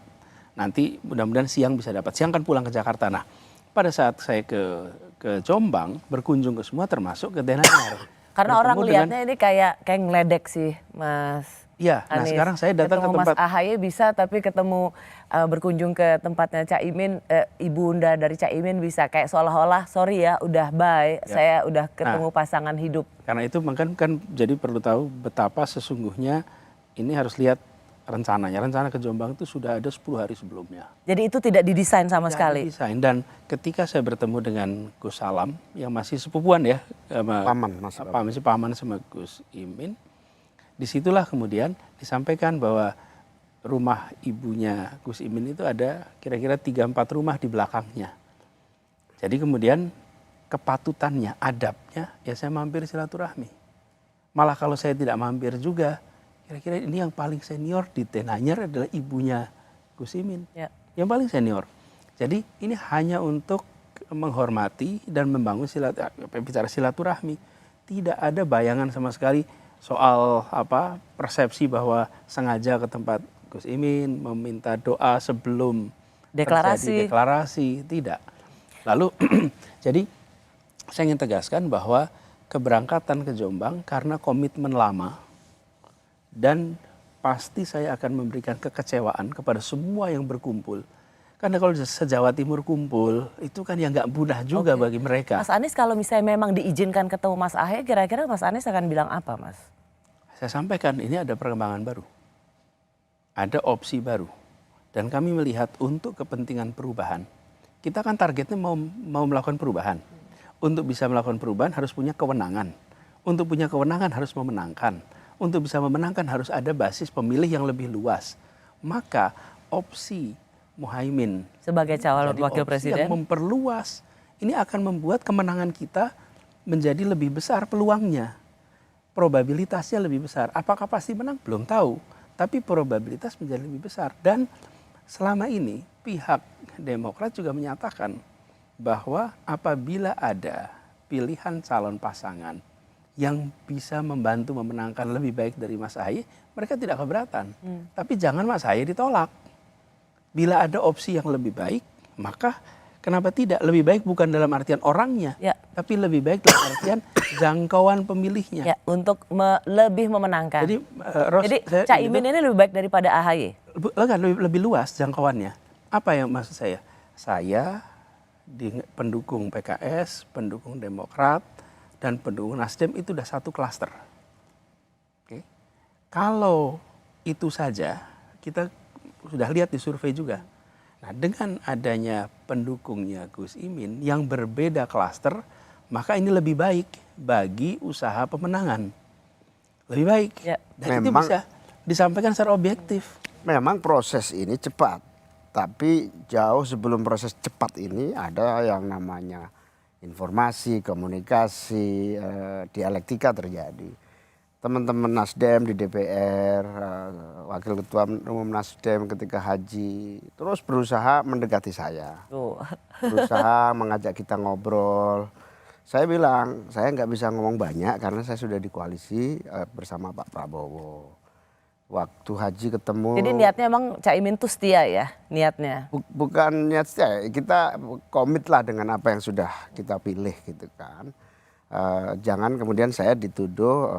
Nanti mudah-mudahan siang bisa dapat, siang kan pulang ke Jakarta. Nah, pada saat saya ke ke Jombang, berkunjung ke semua termasuk ke Denanyar. Karena orang Bertemu lihatnya ini kayak ngeledek sih, Mas. Iya, nah Anies. sekarang saya datang ke Ketemu tempat. Mas AHY bisa, tapi ketemu berkunjung ke tempatnya Caimin, ibunda dari Caimin bisa kayak seolah-olah sorry ya, udah bye, saya udah ketemu pasangan hidup. Karena itu kan jadi perlu tahu betapa sesungguhnya ini harus lihat rencananya. Rencana ke Jombang itu sudah ada 10 hari sebelumnya. Jadi itu tidak didesain sama Tidak sekali. didesain. Dan ketika saya bertemu dengan Gus Salam yang masih sepupuan ya, masih paman sama Gus Imin, disitulah kemudian disampaikan bahwa rumah ibunya Gus Imin itu ada kira-kira 3-4 rumah di belakangnya. Jadi kemudian kepatutannya, adabnya, ya saya mampir silaturahmi. Malah kalau saya tidak mampir juga, kira-kira ini yang paling senior di Denanyar adalah ibunya Gus Imin. Ya. Yang paling senior. Jadi ini hanya untuk menghormati dan membangun bicara silaturahmi. Tidak ada bayangan sama sekali soal persepsi bahwa sengaja ke tempat Gus Imin meminta doa sebelum terjadi deklarasi, tidak. Lalu jadi saya ingin tegaskan bahwa keberangkatan ke Jombang karena komitmen lama dan pasti saya akan memberikan kekecewaan kepada semua yang berkumpul. Karena kalau se-Jawa Timur kumpul itu kan yang nggak mudah juga bagi mereka. Mas Anies kalau misalnya memang diizinkan ketemu Mas AHY, kira-kira Mas Anies akan bilang apa, Mas? Saya sampaikan ini ada perkembangan baru. Ada opsi baru. Dan kami melihat untuk kepentingan perubahan. Kita kan targetnya mau melakukan perubahan. Untuk bisa melakukan perubahan harus punya kewenangan. Untuk punya kewenangan harus memenangkan. Untuk bisa memenangkan harus ada basis pemilih yang lebih luas. Maka opsi Muhaimin sebagai calon wakil presiden yang memperluas ini akan membuat kemenangan kita menjadi lebih besar peluangnya. Probabilitasnya lebih besar. Apakah pasti menang? Belum tahu. Tapi probabilitas menjadi lebih besar. Dan selama ini pihak Demokrat juga menyatakan bahwa apabila ada pilihan calon pasangan yang bisa membantu memenangkan lebih baik dari Mas AHY, mereka tidak keberatan. Tapi jangan Mas AHY ditolak. Bila ada opsi yang lebih baik, maka kenapa tidak? Lebih baik bukan dalam artian orangnya, tapi lebih baik dalam artian jangkauan pemilihnya. Ya, untuk lebih memenangkan. Jadi Caimin ini lebih baik daripada AHY? Lebih luas jangkauannya. Apa yang maksud saya? Saya pendukung PKS, pendukung Demokrat, dan pendukung Nasdem itu sudah satu klaster. Oke. Kalau itu saja, kita sudah lihat di survei juga. Nah, dengan adanya pendukungnya Gus Imin yang berbeda klaster, maka ini lebih baik bagi usaha pemenangan. Lebih baik. Dan itu bisa disampaikan secara objektif. Memang proses ini cepat. Tapi jauh sebelum proses cepat ini ada yang namanya informasi, komunikasi, dialektika terjadi. Teman-teman Nasdem di DPR, Wakil Ketua Umum Nasdem ketika haji, terus berusaha mendekati saya. Berusaha mengajak kita ngobrol. Saya bilang, saya nggak bisa ngomong banyak karena saya sudah di koalisi bersama Pak Prabowo. Waktu haji ketemu. Jadi niatnya emang Caimin tuh setia ya niatnya? Bukan niat setia, kita komit lah dengan apa yang sudah kita pilih gitu kan. Jangan kemudian saya dituduh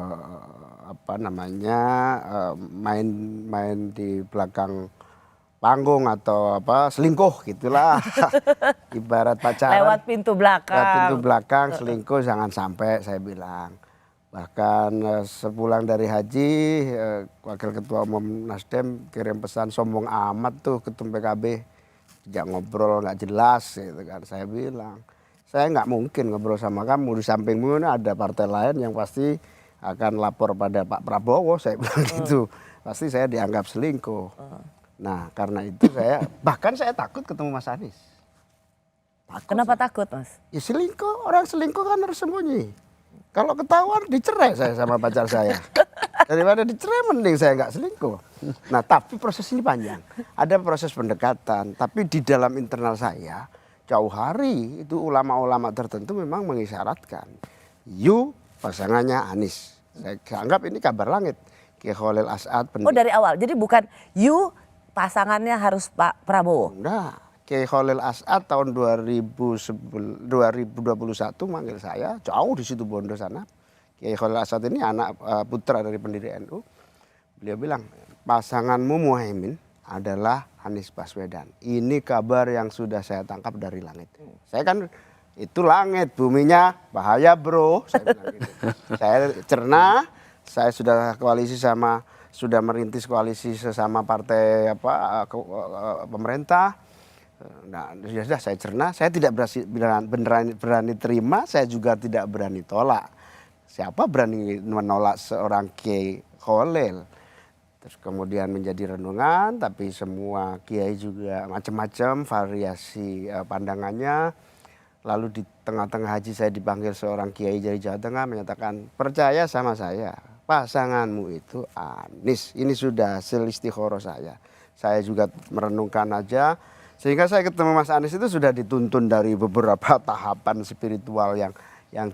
main di belakang panggung atau selingkuh gitulah. Ibarat pacaran. Lewat pintu belakang. Lewat pintu belakang selingkuh jangan sampai saya bilang. Bahkan sepulang dari haji, Wakil Ketua Umum Nasdem kirim pesan sombong amat tuh ketum PKB. Sejak ngobrol nggak jelas gitu kan. Saya bilang, saya nggak mungkin ngobrol sama kamu. Di sampingmu ini ada partai lain yang pasti akan lapor pada Pak Prabowo. Saya bilang gitu. Pasti saya dianggap selingkuh. Nah karena itu bahkan saya takut ketemu Mas Anies. Kenapa takut, Mas? Ya selingkuh, orang selingkuh kan harus sembunyi. Kalau ketahuan dicerai saya sama pacar saya. Daripada dicerai mending saya nggak selingkuh. Nah tapi proses ini panjang. Ada proses pendekatan. Tapi di dalam internal saya jauh hari itu ulama-ulama tertentu memang mengisyaratkan. Pasangannya Anies. Saya anggap ini kabar langit. Kiai Khalil As'ad. Oh dari awal. Jadi bukan pasangannya harus Pak Prabowo? Enggak. Kiai Khalil As'ad tahun 2021 manggil saya, jauh di situ Bondo sana. Kiai Khalil As'ad ini anak putra dari pendiri NU. Beliau bilang, pasanganmu Muhaimin adalah Anies Baswedan. Ini kabar yang sudah saya tangkap dari langit. Saya kan, itu langit, buminya bahaya bro. Saya bilang gitu. Saya cerna, saya sudah koalisi sudah merintis koalisi sesama partai pemerintah. Nah, sudah saya cerna, saya tidak berani terima, saya juga tidak berani tolak. Siapa berani menolak seorang Kiai Khalil? Terus kemudian menjadi renungan, tapi semua kiai juga macam-macam variasi pandangannya. Lalu di tengah-tengah haji saya dipanggil seorang kiai dari Jawa Tengah menyatakan, percaya sama saya, pasanganmu itu Anies. Ini sudah hasil istikharah saya. Saya juga merenungkan aja. Sehingga saya ketemu Mas Anies itu sudah dituntun dari beberapa tahapan spiritual yang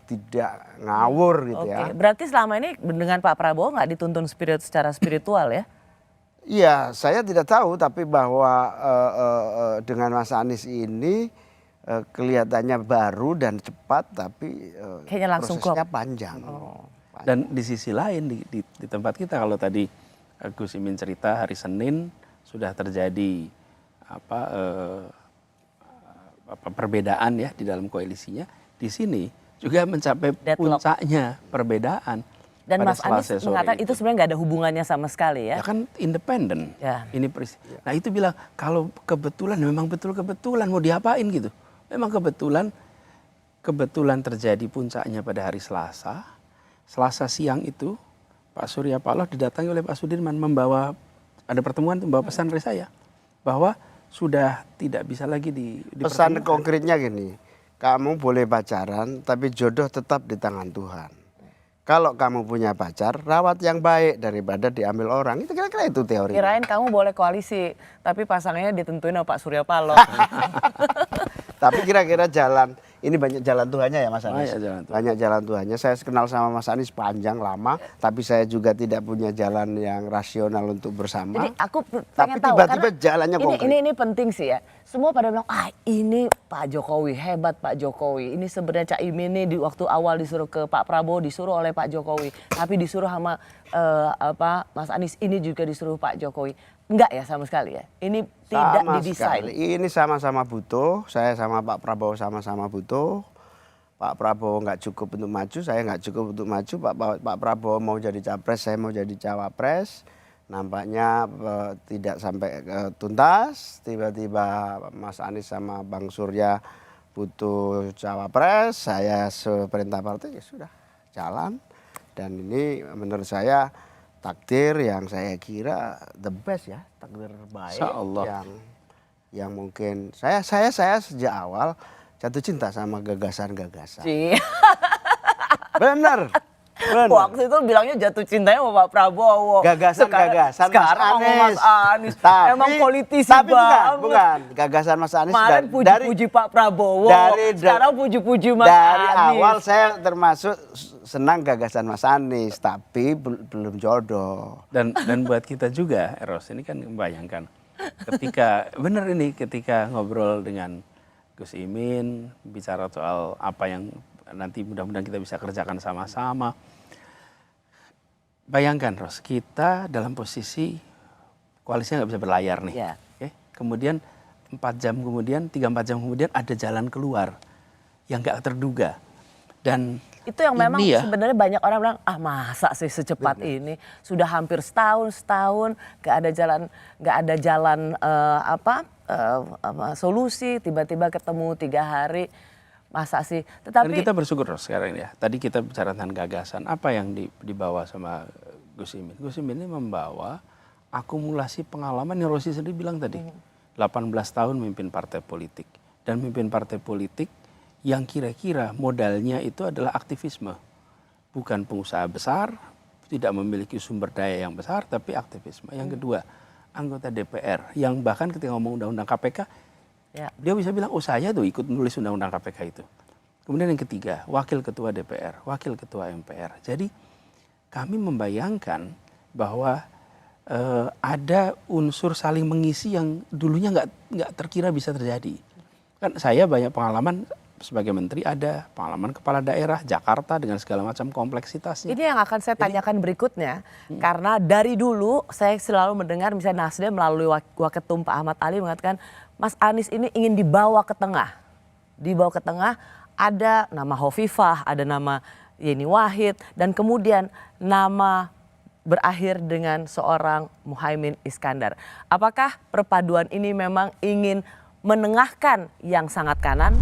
tidak ngawur gitu ya. Oke, berarti selama ini dengan Pak Prabowo nggak dituntun secara spiritual ya? Iya, saya tidak tahu, tapi bahwa dengan Mas Anies ini kelihatannya baru dan cepat, tapi kayaknya langsung prosesnya panjang. Dan di sisi lain di tempat kita, kalau tadi Gus Imin cerita hari Senin sudah terjadi perbedaan ya di dalam koalisinya, di sini juga mencapai puncaknya perbedaan. Dan Mas Anies mengatakan itu sebenarnya nggak ada hubungannya sama sekali ya? Ya kan independen. Ya. Ini Nah itu bilang kalau kebetulan, memang betul kebetulan mau diapain gitu. Memang kebetulan terjadi puncaknya pada hari Selasa. Selasa siang itu Pak Surya Paloh didatangi oleh Pak Sudirman ada pertemuan membawa pesan dari saya bahwa sudah tidak bisa lagi pesan konkretnya gini, kamu boleh pacaran tapi jodoh tetap di tangan Tuhan. Kalau kamu punya pacar, rawat yang baik daripada diambil orang. Itu kira-kira itu teori. Kirain kamu boleh koalisi, tapi pasangannya ditentuin sama Pak Surya Paloh. Tapi kira-kira jalan, ini banyak jalan Tuhannya ya Mas Anies. Banyak jalan Tuhannya. Saya kenal sama Mas Anies panjang lama, tapi saya juga tidak punya jalan yang rasional untuk bersama. Jadi aku tapi pengen tahu, tiba-tiba jalannya konkret. Ini penting sih ya. Semua pada bilang, ini Pak Jokowi, hebat Pak Jokowi. Ini sebenarnya Caimin ini di waktu awal disuruh ke Pak Prabowo, disuruh oleh Pak Jokowi. Tapi disuruh sama Mas Anies, ini juga disuruh Pak Jokowi. Enggak ya sama sekali ya? Ini tidak didesain? Ini sama-sama butuh, saya sama Pak Prabowo sama-sama butuh. Pak Prabowo nggak cukup untuk maju, saya nggak cukup untuk maju. Pak Prabowo mau jadi capres, saya mau jadi cawapres. Nampaknya tidak sampai tuntas. Tiba-tiba Mas Anies sama Bang Surya butuh cawapres. Saya seperintah partai ya sudah jalan. Dan ini menurut saya takdir yang saya kira the best ya, takdir baik yang mungkin saya sejak awal jatuh cinta sama gagasan-gagasan. Bener. Waktu itu bilangnya jatuh cintanya sama Pak Prabowo. Gagasan-gagasan sekarang Mas Anies. Mas Anies. Emang politisi tapi banget. bukan. Gagasan Mas Anies. Kemarin puji-puji Pak Prabowo. Sekarang puji-puji Mas dari Anies. Dari awal saya termasuk senang gagasan Mas Anies. Tapi belum jodoh. Dan buat kita juga, Eros, ini kan membayangkan. Ketika ngobrol dengan Gus Imin, bicara soal apa yang nanti mudah-mudahan kita bisa kerjakan sama-sama. Bayangkan Ros, kita dalam posisi koalisinya nggak bisa berlayar nih. Yeah. Okay? Kemudian 3-4 jam kemudian ada jalan keluar yang nggak terduga. Dan itu yang memang sebenarnya banyak orang bilang, masa sih secepat ini, sudah hampir setahun nggak ada jalan solusi, tiba-tiba ketemu 3 hari. Masa sih? Tetapi dan kita bersyukur sekarang ya. Tadi kita bicara tentang gagasan. Apa yang dibawa sama Gus Imin? Gus Imin ini membawa akumulasi pengalaman yang Rosi sendiri bilang tadi. 18 tahun memimpin partai politik. Dan memimpin partai politik yang kira-kira modalnya itu adalah aktivisme. Bukan pengusaha besar, tidak memiliki sumber daya yang besar, tapi aktivisme. Yang kedua, anggota DPR. Yang bahkan ketika ngomong undang-undang KPK, dia bisa bilang, saya tuh ikut nulis undang-undang KPK itu. Kemudian yang ketiga, wakil ketua DPR, wakil ketua MPR. Jadi kami membayangkan bahwa ada unsur saling mengisi yang dulunya nggak terkira bisa terjadi. Kan saya banyak pengalaman sebagai menteri, ada pengalaman kepala daerah Jakarta dengan segala macam kompleksitasnya. Ini yang akan saya tanyakan berikutnya, karena dari dulu saya selalu mendengar misalnya Nasdem melalui Waketum Pak Ahmad Ali mengatakan Mas Anies ini ingin dibawa ke tengah. Dibawa ke tengah, ada nama Hovifah, ada nama Yeni Wahid, dan kemudian nama berakhir dengan seorang Muhaimin Iskandar. Apakah perpaduan ini memang ingin menengahkan yang sangat kanan?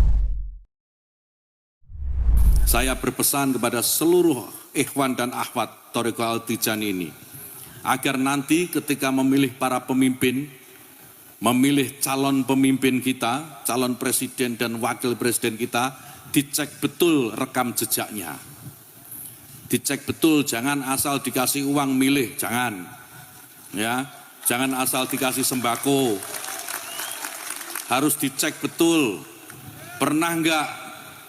Saya berpesan kepada seluruh ikhwan dan akhwat Thariqah Al-Tijani ini, agar nanti ketika memilih para pemimpin, memilih calon pemimpin kita, calon presiden dan wakil presiden kita, dicek betul rekam jejaknya. Dicek betul, jangan asal dikasih uang milih, jangan. Ya, jangan asal dikasih sembako. Harus dicek betul, pernah enggak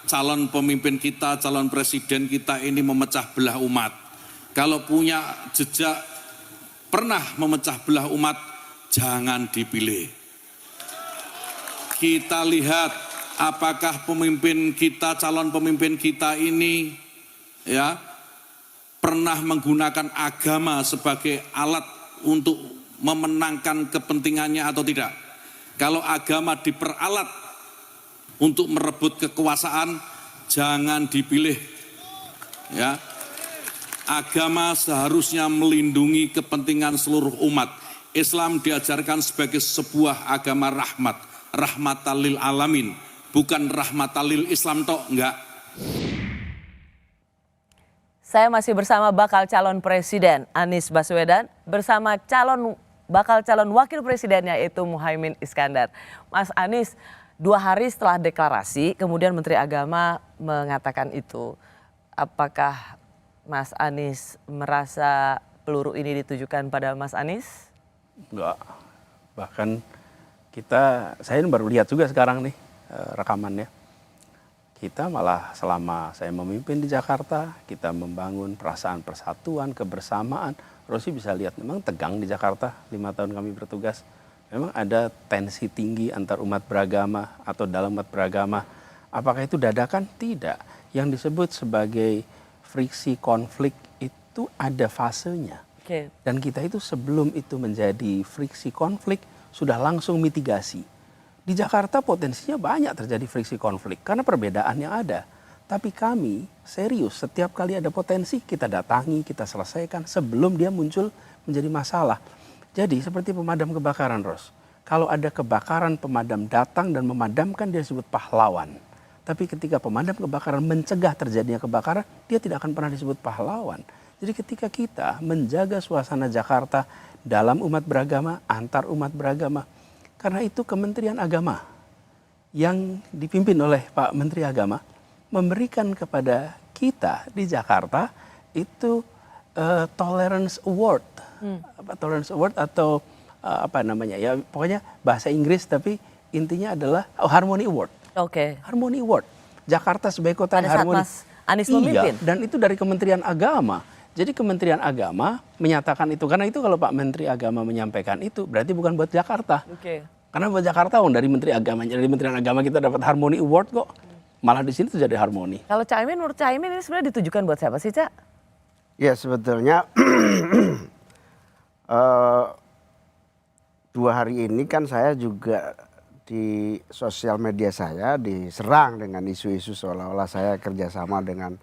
calon pemimpin kita, calon presiden kita ini memecah belah umat. Kalau punya jejak pernah memecah belah umat, jangan dipilih. Kita lihat apakah pemimpin kita, calon pemimpin kita ini ya pernah menggunakan agama sebagai alat untuk memenangkan kepentingannya atau tidak. Kalau agama diperalat untuk merebut kekuasaan, jangan dipilih. Ya. Agama seharusnya melindungi kepentingan seluruh umat. Islam diajarkan sebagai sebuah agama rahmat, rahmatan lil alamin, bukan rahmatan lil Islam tok, enggak. Saya masih bersama bakal calon presiden Anies Baswedan bersama bakal calon wakil presidennya yaitu Muhaimin Iskandar. Mas Anies, 2 hari setelah deklarasi kemudian Menteri Agama mengatakan itu. Apakah Mas Anies merasa peluru ini ditujukan pada Mas Anies? Enggak. Bahkan saya baru lihat juga sekarang nih rekamannya. Kita malah selama saya memimpin di Jakarta, kita membangun perasaan persatuan, kebersamaan. Rosi bisa lihat memang tegang di Jakarta 5 tahun kami bertugas. Memang ada tensi tinggi antar umat beragama atau dalam umat beragama. Apakah itu dadakan? Tidak. Yang disebut sebagai friksi konflik itu ada fasenya. Okay. Dan kita itu sebelum itu menjadi friksi konflik sudah langsung mitigasi. Di Jakarta potensinya banyak terjadi friksi konflik karena perbedaannya ada. Tapi kami serius, setiap kali ada potensi kita datangi, kita selesaikan sebelum dia muncul menjadi masalah. Jadi seperti pemadam kebakaran, Ros. Kalau ada kebakaran, pemadam datang dan memadamkan, dia disebut pahlawan. Tapi ketika pemadam kebakaran mencegah terjadinya kebakaran, dia tidak akan pernah disebut pahlawan. Jadi ketika kita menjaga suasana Jakarta dalam umat beragama, antar umat beragama, karena itu Kementerian Agama yang dipimpin oleh Pak Menteri Agama memberikan kepada kita di Jakarta itu Tolerance Award. Tolerance Award atau apa namanya ya, pokoknya bahasa Inggris tapi intinya adalah Harmony Award. Oke. Harmony Award. Jakarta sebagai kota yang harmoni. Mas Anies memimpin. Iya, dan itu dari Kementerian Agama. Jadi Kementerian Agama menyatakan itu, karena itu kalau Pak Menteri Agama menyampaikan itu berarti bukan buat Jakarta. Oke. Karena buat Jakarta dari Menteri Agama, dari Kementerian Agama kita dapat Harmony Award kok. Malah di sini terjadi harmoni. Kalau Caimin, menurut Caimin ini sebenarnya ditujukan buat siapa sih, Cak? Ya sebetulnya 2 hari ini kan saya juga di sosial media saya diserang dengan isu-isu seolah-olah saya kerjasama dengan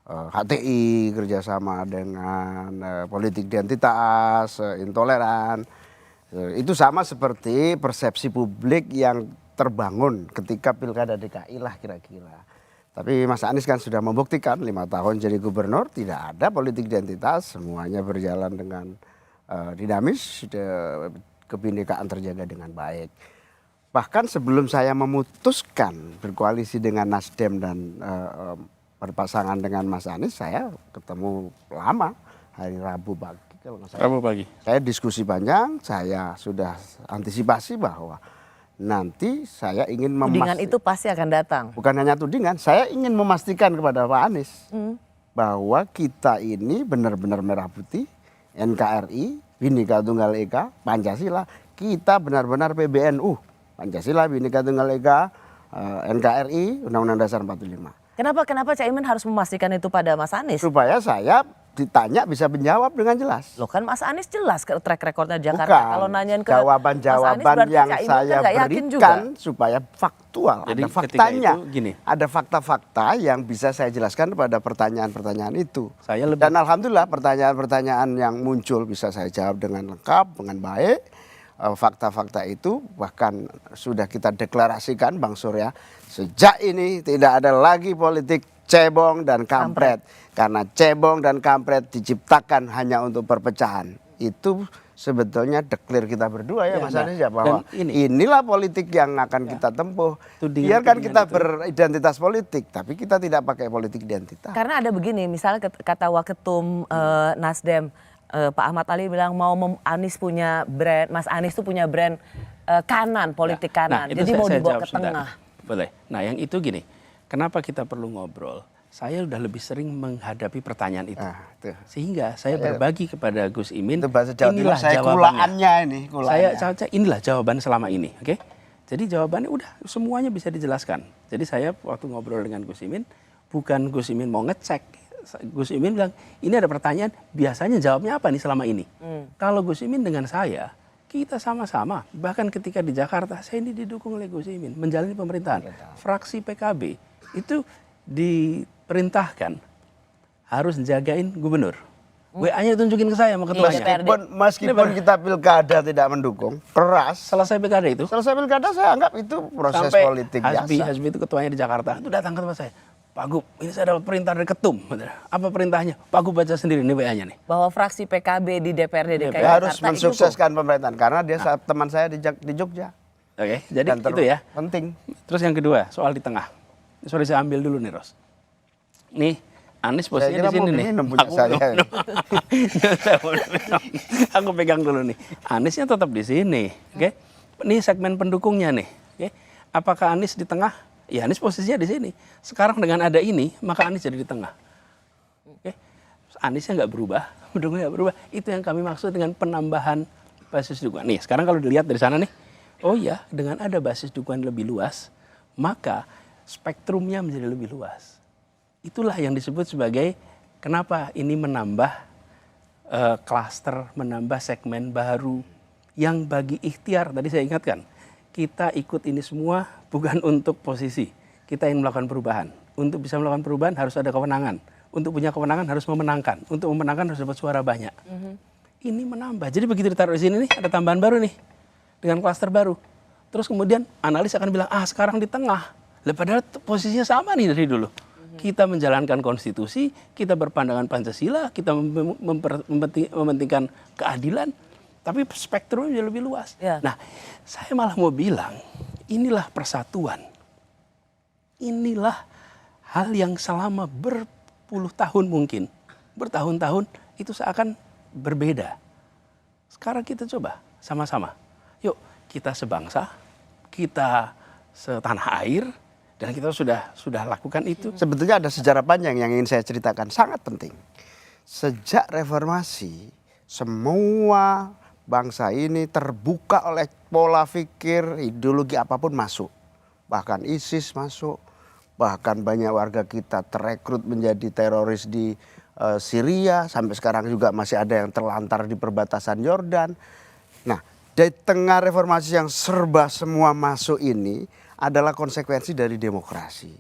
HTI, kerjasama dengan politik identitas, intoleran. Itu sama seperti persepsi publik yang terbangun ketika Pilkada DKI lah kira-kira. Tapi Mas Anies kan sudah membuktikan 5 tahun jadi gubernur tidak ada politik identitas, semuanya berjalan dengan dinamis, kebinekaan terjaga dengan baik. Bahkan sebelum saya memutuskan berkoalisi dengan Nasdem dan berpasangan dengan Mas Anies, saya ketemu lama hari Rabu pagi. Kalau nggak salah. Rabu pagi. Saya diskusi panjang, saya sudah antisipasi bahwa nanti saya ingin tudingan itu pasti akan datang. Bukan hanya tudingan, saya ingin memastikan kepada Pak Anies bahwa kita ini benar-benar merah putih, NKRI, Bhinneka Tunggal Ika, Pancasila, kita benar-benar PBNU, Pancasila, Bhinneka Tunggal Ika, NKRI, Undang-Undang Dasar 45. Kenapa Caimin harus memastikan itu pada Mas Anies? Supaya saya ditanya bisa menjawab dengan jelas. Loh kan Mas Anies jelas ke track recordnya Jakarta. Bukan. Kalau nanyain ke jawaban-jawaban Mas Anies, yang Caimin saya kan nggak yakin juga. berikan supaya faktual, Jadi ada ketika faktanya, itu gini. ada fakta-fakta yang bisa saya jelaskan pada pertanyaan-pertanyaan itu. Saya lebih- Dan alhamdulillah pertanyaan-pertanyaan yang muncul bisa saya jawab dengan lengkap, dengan baik. Fakta-fakta itu bahkan sudah kita deklarasikan, Bang Surya, sejak ini tidak ada lagi politik cebong dan kampret. Karena cebong dan kampret diciptakan hanya untuk perpecahan. Itu sebetulnya declare kita berdua ya, Mas Anies ya, bahwa inilah politik yang akan kita tempuh. Biarkan kita beridentitas politik, tapi kita tidak pakai politik identitas. Karena ada begini, misalnya kata Waketum Nasdem, Pak Ahmad Ali bilang mau Anies punya brand, Mas Anies tuh punya brand kanan, politik kanan. Nah, jadi mau dibawa ke sudah. tengah. Boleh. Nah yang itu gini, kenapa kita perlu ngobrol? Saya udah lebih sering menghadapi pertanyaan itu. Sehingga saya berbagi kepada Gus Imin, itu bahasa Jawa Timur, saya jawabannya. kulaannya. Inilah jawaban selama ini. Oke? Jadi jawabannya udah semuanya bisa dijelaskan. Jadi saya waktu ngobrol dengan Gus Imin, bukan Gus Imin mau ngecek. Gus Imin bilang, ini ada pertanyaan, biasanya jawabnya apa nih selama ini? Kalau Gus Imin dengan saya, kita sama-sama. Bahkan ketika di Jakarta, saya ini didukung oleh Gus Imin, menjalani pemerintahan. Fraksi PKB itu diperintahkan harus jagain gubernur. WA-nya tunjukin ke saya sama ketuanya. Meskipun kita pilkada tidak mendukung, keras. Selesai pilkada itu? Selesai pilkada saya anggap itu proses Sampai politik biasa. Hasbi itu ketuanya di Jakarta, itu datang ke tempat saya. Pak Gub, ini saya dapat perintah dari ketum. Apa perintahnya? Pak Gub baca sendiri nih WA-nya nih. Bahwa fraksi PKB di DPRD DKI Dia harus Jakarta mensukseskan pemerintahan karena dia teman saya di Jogja. Oke, jadi Dan itu ya. Penting. Terus yang kedua, soal di tengah. Sorry saya ambil dulu nih, Ros. Nih, Anies posisinya di sini nih. Aku pegang dulu nih. Aniesnya tetap di sini, oke? Ini segmen pendukungnya nih, oke? Apakah Anies di tengah? Ya Anies posisinya di sini. Sekarang dengan ada ini, maka Anies jadi di tengah. Oke? Aniesnya nggak berubah, pendukungnya nggak berubah. Itu yang kami maksud dengan penambahan basis dukungan. Nih, sekarang kalau dilihat dari sana nih, oh ya, dengan ada basis dukungan lebih luas, maka spektrumnya menjadi lebih luas. Itulah yang disebut sebagai kenapa ini menambah klaster, menambah segmen baru yang bagi ikhtiar, tadi saya ingatkan, kita ikut ini semua bukan untuk posisi. Kita ingin melakukan perubahan. Untuk bisa melakukan perubahan harus ada kewenangan. Untuk punya kewenangan harus memenangkan. Untuk memenangkan harus dapat suara banyak. Ini menambah. Jadi begitu ditaruh di sini nih, ada tambahan baru nih. Dengan klaster baru. Terus kemudian analis akan bilang, sekarang di tengah. Padahal posisinya sama nih dari dulu. Kita menjalankan konstitusi, kita berpandangan Pancasila, kita mementingkan keadilan. Tapi spektrumnya lebih luas. Nah, saya malah mau bilang, inilah persatuan. Inilah hal yang selama berpuluh tahun mungkin, bertahun-tahun itu seakan berbeda. Sekarang kita coba sama-sama. Yuk, kita sebangsa, kita setanah air, dan kita sudah lakukan itu. Sebetulnya ada sejarah panjang yang ingin saya ceritakan, sangat penting. Sejak reformasi, semua bangsa ini terbuka oleh pola pikir, ideologi apapun masuk. Bahkan ISIS masuk, bahkan banyak warga kita terekrut menjadi teroris di Syria, sampai sekarang juga masih ada yang terlantar di perbatasan Yordan. Nah, dari tengah reformasi yang serba semua masuk ini adalah konsekuensi dari demokrasi.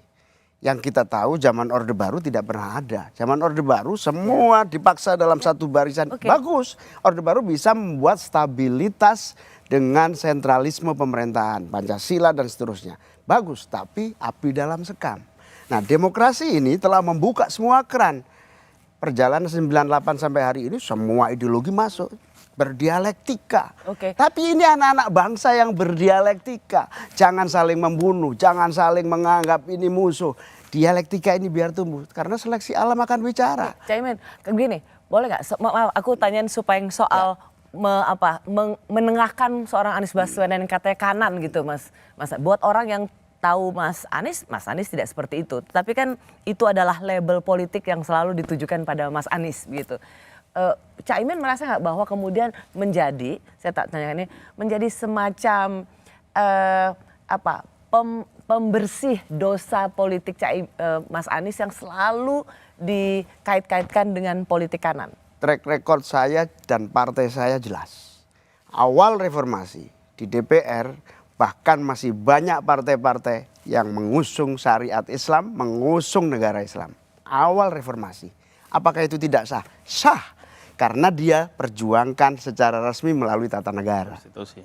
Yang kita tahu zaman Orde Baru tidak pernah ada. Zaman Orde Baru semua dipaksa dalam satu barisan. Bagus. Orde Baru bisa membuat stabilitas dengan sentralisme pemerintahan, Pancasila dan seterusnya. Bagus, tapi api dalam sekam. Nah, demokrasi ini telah membuka semua keran. Perjalanan 98 sampai hari ini semua ideologi masuk. Berdialektika. Tapi ini anak-anak bangsa yang berdialektika. Jangan saling membunuh, jangan saling menganggap ini musuh. Dialektika ini biar tumbuh. Karena seleksi alam akan bicara. Caimin, begini, boleh nggak? Maaf, aku tanyain supaya soal menengahkan seorang Anies Baswedan yang katanya kanan gitu, Mas. Buat orang yang tahu Mas Anies tidak seperti itu. Tapi kan itu adalah label politik yang selalu ditujukan pada Mas Anies gitu. Caimin merasa nggak bahwa kemudian menjadi, saya tak tanya ini, menjadi semacam pembersih dosa politik Mas Anies yang selalu dikait-kaitkan dengan politik kanan? Track record saya dan partai saya jelas. Awal reformasi di DPR bahkan masih banyak partai-partai yang mengusung syariat Islam, mengusung negara Islam. Awal reformasi. Apakah itu tidak sah? Sah. Karena dia perjuangkan secara resmi melalui tata negara. Konstitusi.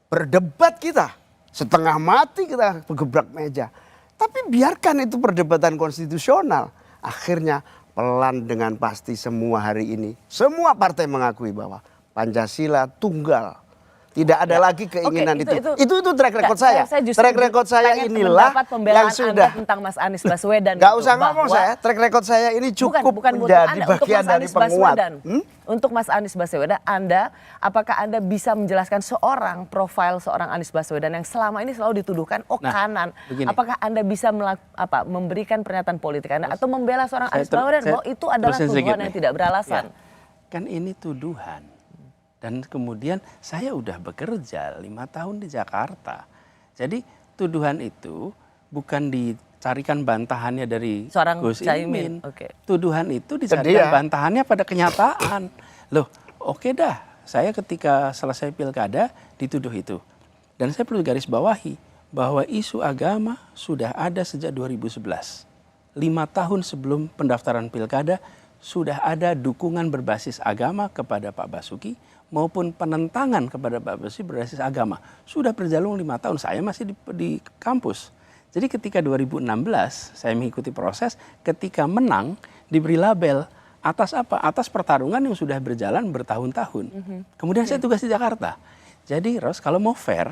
Berdebat kita, setengah mati kita bergebrak meja. Tapi biarkan itu perdebatan konstitusional. Akhirnya pelan dengan pasti semua hari ini, semua partai mengakui bahwa Pancasila tunggal. Tidak ada lagi keinginan itu track record saya. Track record saya inilah yang sudah tentang Mas Anies Baswedan. Gak usah ngomong saya, track record saya ini cukup menjadi bagian dari penguat. Untuk Mas Anies Baswedan, apakah Anda bisa menjelaskan profil seorang Anies Baswedan yang selama ini selalu dituduhkan kanan? Begini. Apakah Anda bisa memberikan pernyataan politik Anda atau membela seorang Anies Baswedan bahwa itu adalah tuduhan yang tidak beralasan? Kan ini tuduhan. Dan kemudian saya udah bekerja 5 tahun di Jakarta. Jadi tuduhan itu bukan dicarikan bantahannya dari Gus Imin. Tuduhan itu dicarikan bantahannya pada kenyataan. Loh, oke dah. Saya ketika selesai pilkada dituduh itu. Dan saya perlu garis bawahi bahwa isu agama sudah ada sejak 2011. 5 tahun sebelum pendaftaran pilkada sudah ada dukungan berbasis agama kepada Pak Basuki maupun penentangan kepada Pak Basuki berbasis agama. Sudah berjalan 5 tahun, saya masih di kampus. Jadi ketika 2016 saya mengikuti proses, ketika menang diberi label atas apa? Atas pertarungan yang sudah berjalan bertahun-tahun. Kemudian saya tugas di Jakarta. Jadi Ros, kalau mau fair,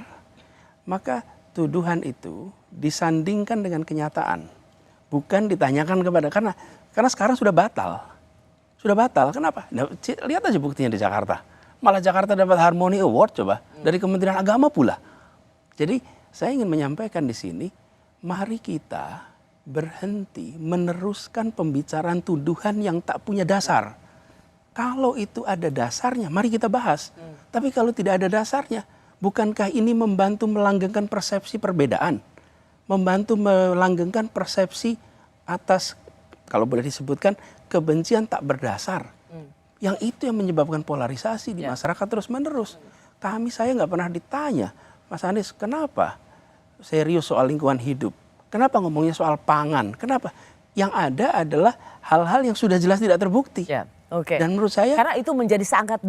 maka tuduhan itu disandingkan dengan kenyataan. Bukan ditanyakan karena sekarang sudah batal. Sudah batal, kenapa? Nah, lihat aja buktinya di Jakarta. Malah Jakarta dapat Harmony Award coba dari Kementerian Agama pula. Jadi saya ingin menyampaikan di sini, mari kita berhenti meneruskan pembicaraan tuduhan yang tak punya dasar. Kalau itu ada dasarnya, mari kita bahas. Tapi kalau tidak ada dasarnya, bukankah ini membantu melanggengkan persepsi perbedaan? Membantu melanggengkan persepsi atas, kalau boleh disebutkan, kebencian tak berdasar. Yang itu yang menyebabkan polarisasi di masyarakat terus-menerus. Saya nggak pernah ditanya, Mas Anies, kenapa serius soal lingkungan hidup? Kenapa ngomongnya soal pangan? Kenapa? Yang ada adalah hal-hal yang sudah jelas tidak terbukti. Dan menurut saya, karena itu menjadi sangat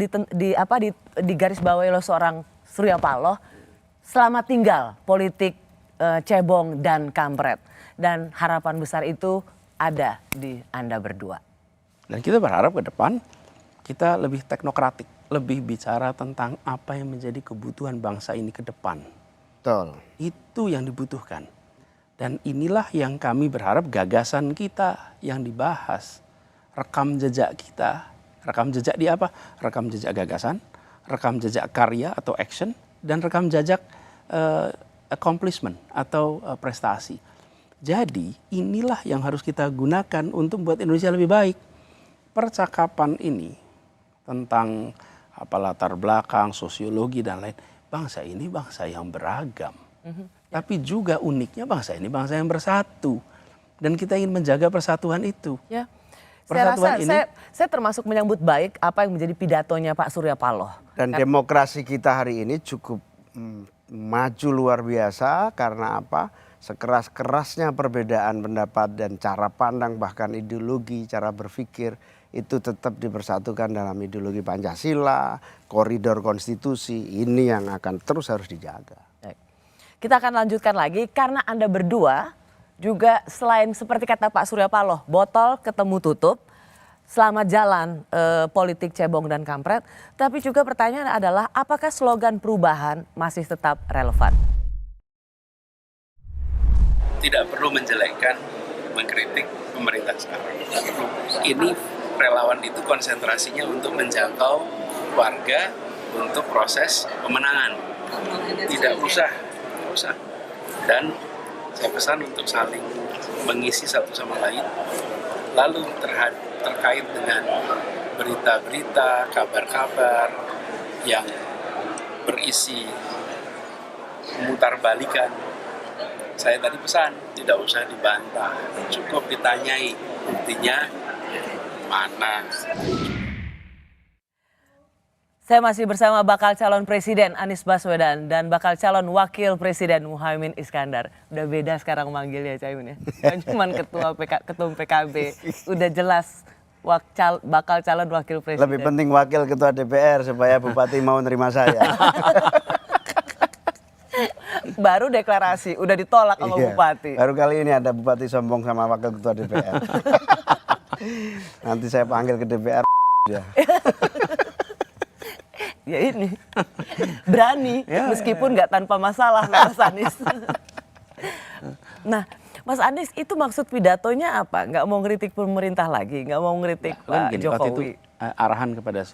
digarisbawahi oleh seorang Surya Paloh selama tinggal politik cebong dan kampret. Dan harapan besar itu ada di Anda berdua. Dan kita berharap ke depan kita lebih teknokratik, lebih bicara tentang apa yang menjadi kebutuhan bangsa ini ke depan. Betul. Itu yang dibutuhkan. Dan inilah yang kami berharap gagasan kita yang dibahas. Rekam jejak kita. Rekam jejak di apa? Rekam jejak gagasan, rekam jejak karya atau action, dan rekam jejak accomplishment atau prestasi. Jadi inilah yang harus kita gunakan untuk membuat Indonesia lebih baik. Percakapan ini tentang latar belakang, sosiologi dan lain. Bangsa ini bangsa yang beragam. Tapi juga uniknya bangsa ini bangsa yang bersatu. Dan kita ingin menjaga persatuan itu. Ya. Saya termasuk menyambut baik apa yang menjadi pidatonya Pak Surya Paloh. Dan demokrasi kita hari ini cukup maju luar biasa karena apa? Sekeras-kerasnya perbedaan pendapat dan cara pandang bahkan ideologi, cara berpikir itu tetap dipersatukan dalam ideologi Pancasila, koridor konstitusi, ini yang akan terus harus dijaga. Kita akan lanjutkan lagi karena Anda berdua juga selain seperti kata Pak Surya Paloh, botol ketemu tutup, selamat jalan politik cebong dan kampret, tapi juga pertanyaan adalah apakah slogan perubahan masih tetap relevan? Tidak perlu menjelekkan, mengkritik pemerintah sekarang. Ini relawan itu konsentrasinya untuk menjangkau warga untuk proses pemenangan. Tidak usah. Dan saya pesan untuk saling mengisi satu sama lain. Lalu terkait dengan berita-berita, kabar-kabar yang berisi memutarbalikan. Saya tadi pesan, tidak usah dibantah, cukup ditanyai buktinya mana. Saya masih bersama bakal calon presiden Anies Baswedan dan bakal calon wakil presiden Muhaimin Iskandar. Udah beda sekarang manggilnya Caimin ya. Bukan cuma ketum PKB, udah jelas bakal calon wakil presiden. Lebih penting wakil ketua DPR supaya bupati mau nerima saya. Baru deklarasi, udah ditolak sama bupati. Baru kali ini ada bupati sombong sama wakil ketua DPR. Nanti saya panggil ke DPR ya. Ya ini berani meskipun nggak tanpa masalah Mas Anies. Nah, Mas Anies itu maksud pidatonya apa? Nggak mau ngeritik pemerintah lagi, nggak mau ngeritik Pak Jokowi. Waktu itu arahan kepada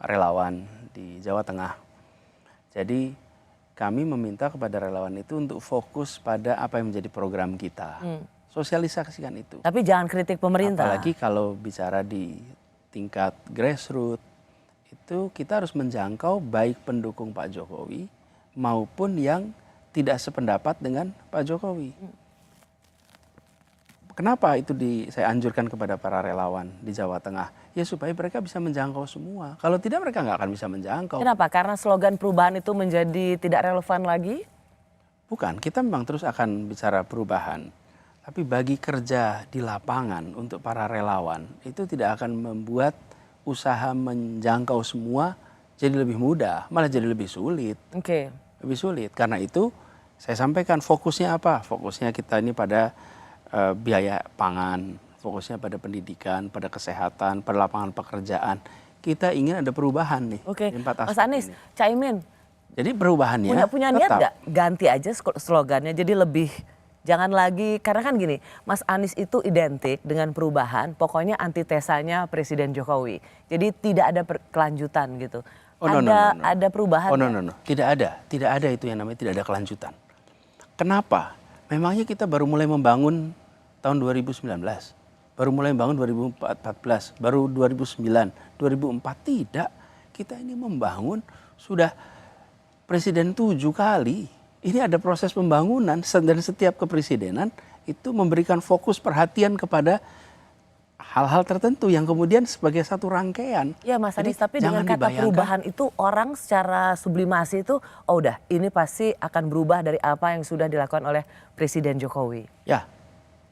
relawan di Jawa Tengah. Jadi kami meminta kepada relawan itu untuk fokus pada apa yang menjadi program kita. Sosialisasikan itu. Tapi jangan kritik pemerintah. Apalagi kalau bicara di tingkat grassroots, itu kita harus menjangkau baik pendukung Pak Jokowi maupun yang tidak sependapat dengan Pak Jokowi. Kenapa itu saya anjurkan kepada para relawan di Jawa Tengah? Ya supaya mereka bisa menjangkau semua. Kalau tidak mereka nggak akan bisa menjangkau. Kenapa? Karena slogan perubahan itu menjadi tidak relevan lagi? Bukan, kita memang terus akan bicara perubahan. Tapi bagi kerja di lapangan untuk para relawan itu tidak akan membuat usaha menjangkau semua jadi lebih mudah, malah jadi lebih sulit. Oke. Lebih sulit. Karena itu saya sampaikan fokusnya apa? Fokusnya kita ini pada biaya pangan, fokusnya pada pendidikan, pada kesehatan, pada lapangan pekerjaan. Kita ingin ada perubahan nih. Oke. Mas Anies, Caimin. Jadi perubahannya punya niat nggak ganti aja slogannya jadi lebih. Jangan lagi, karena kan gini, Mas Anies itu identik dengan perubahan, pokoknya antitesanya Presiden Jokowi. Jadi tidak ada kelanjutan gitu. Ada perubahan? No. Tidak ada itu yang namanya tidak ada kelanjutan. Kenapa? Memangnya kita baru mulai membangun tahun 2019, baru mulai membangun 2014, baru 2009, 2004, tidak. Kita ini membangun sudah Presiden 7 kali. Ini ada proses pembangunan dan setiap kepresidenan itu memberikan fokus perhatian kepada hal-hal tertentu yang kemudian sebagai satu rangkaian. Ya Mas Anies, tapi dengan kata perubahan itu orang secara sublimasi itu, oh udah ini pasti akan berubah dari apa yang sudah dilakukan oleh Presiden Jokowi. Ya,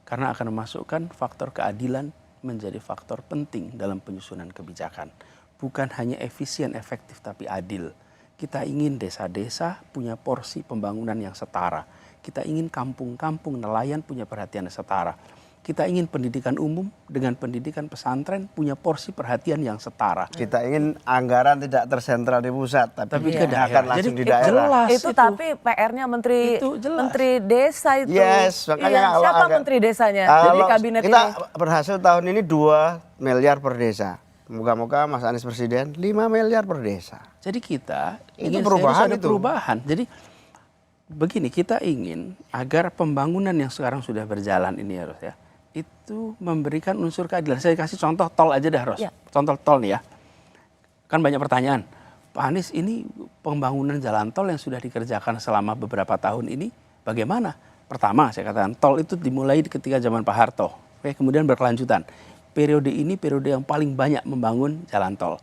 karena akan memasukkan faktor keadilan menjadi faktor penting dalam penyusunan kebijakan. Bukan hanya efisien, efektif, tapi adil. Kita ingin desa-desa punya porsi pembangunan yang setara. Kita ingin kampung-kampung nelayan punya perhatian yang setara. Kita ingin pendidikan umum dengan pendidikan pesantren punya porsi perhatian yang setara. Kita ingin anggaran tidak tersentral di pusat, tapi ke daerah. Akan langsung di daerah. Jelas itu. Tapi PR-nya Menteri Desa itu. Yes, makanya siapa Menteri Desanya? Jadi kabinet kita ini. Berhasil tahun ini 2 miliar per desa. Moga-moga Mas Anies Presiden 5 miliar per desa. Jadi kita ingin perubahan. Jadi begini, kita ingin agar pembangunan yang sekarang sudah berjalan ini ya Ros ya, itu memberikan unsur keadilan. Saya kasih contoh tol aja dah Ros. Ya. Contoh tol nih ya. Kan banyak pertanyaan. Pak Anies, ini pembangunan jalan tol yang sudah dikerjakan selama beberapa tahun ini bagaimana? Pertama saya katakan tol itu dimulai ketika zaman Pak Harto. Oke, kemudian berkelanjutan. Periode ini periode yang paling banyak membangun jalan tol.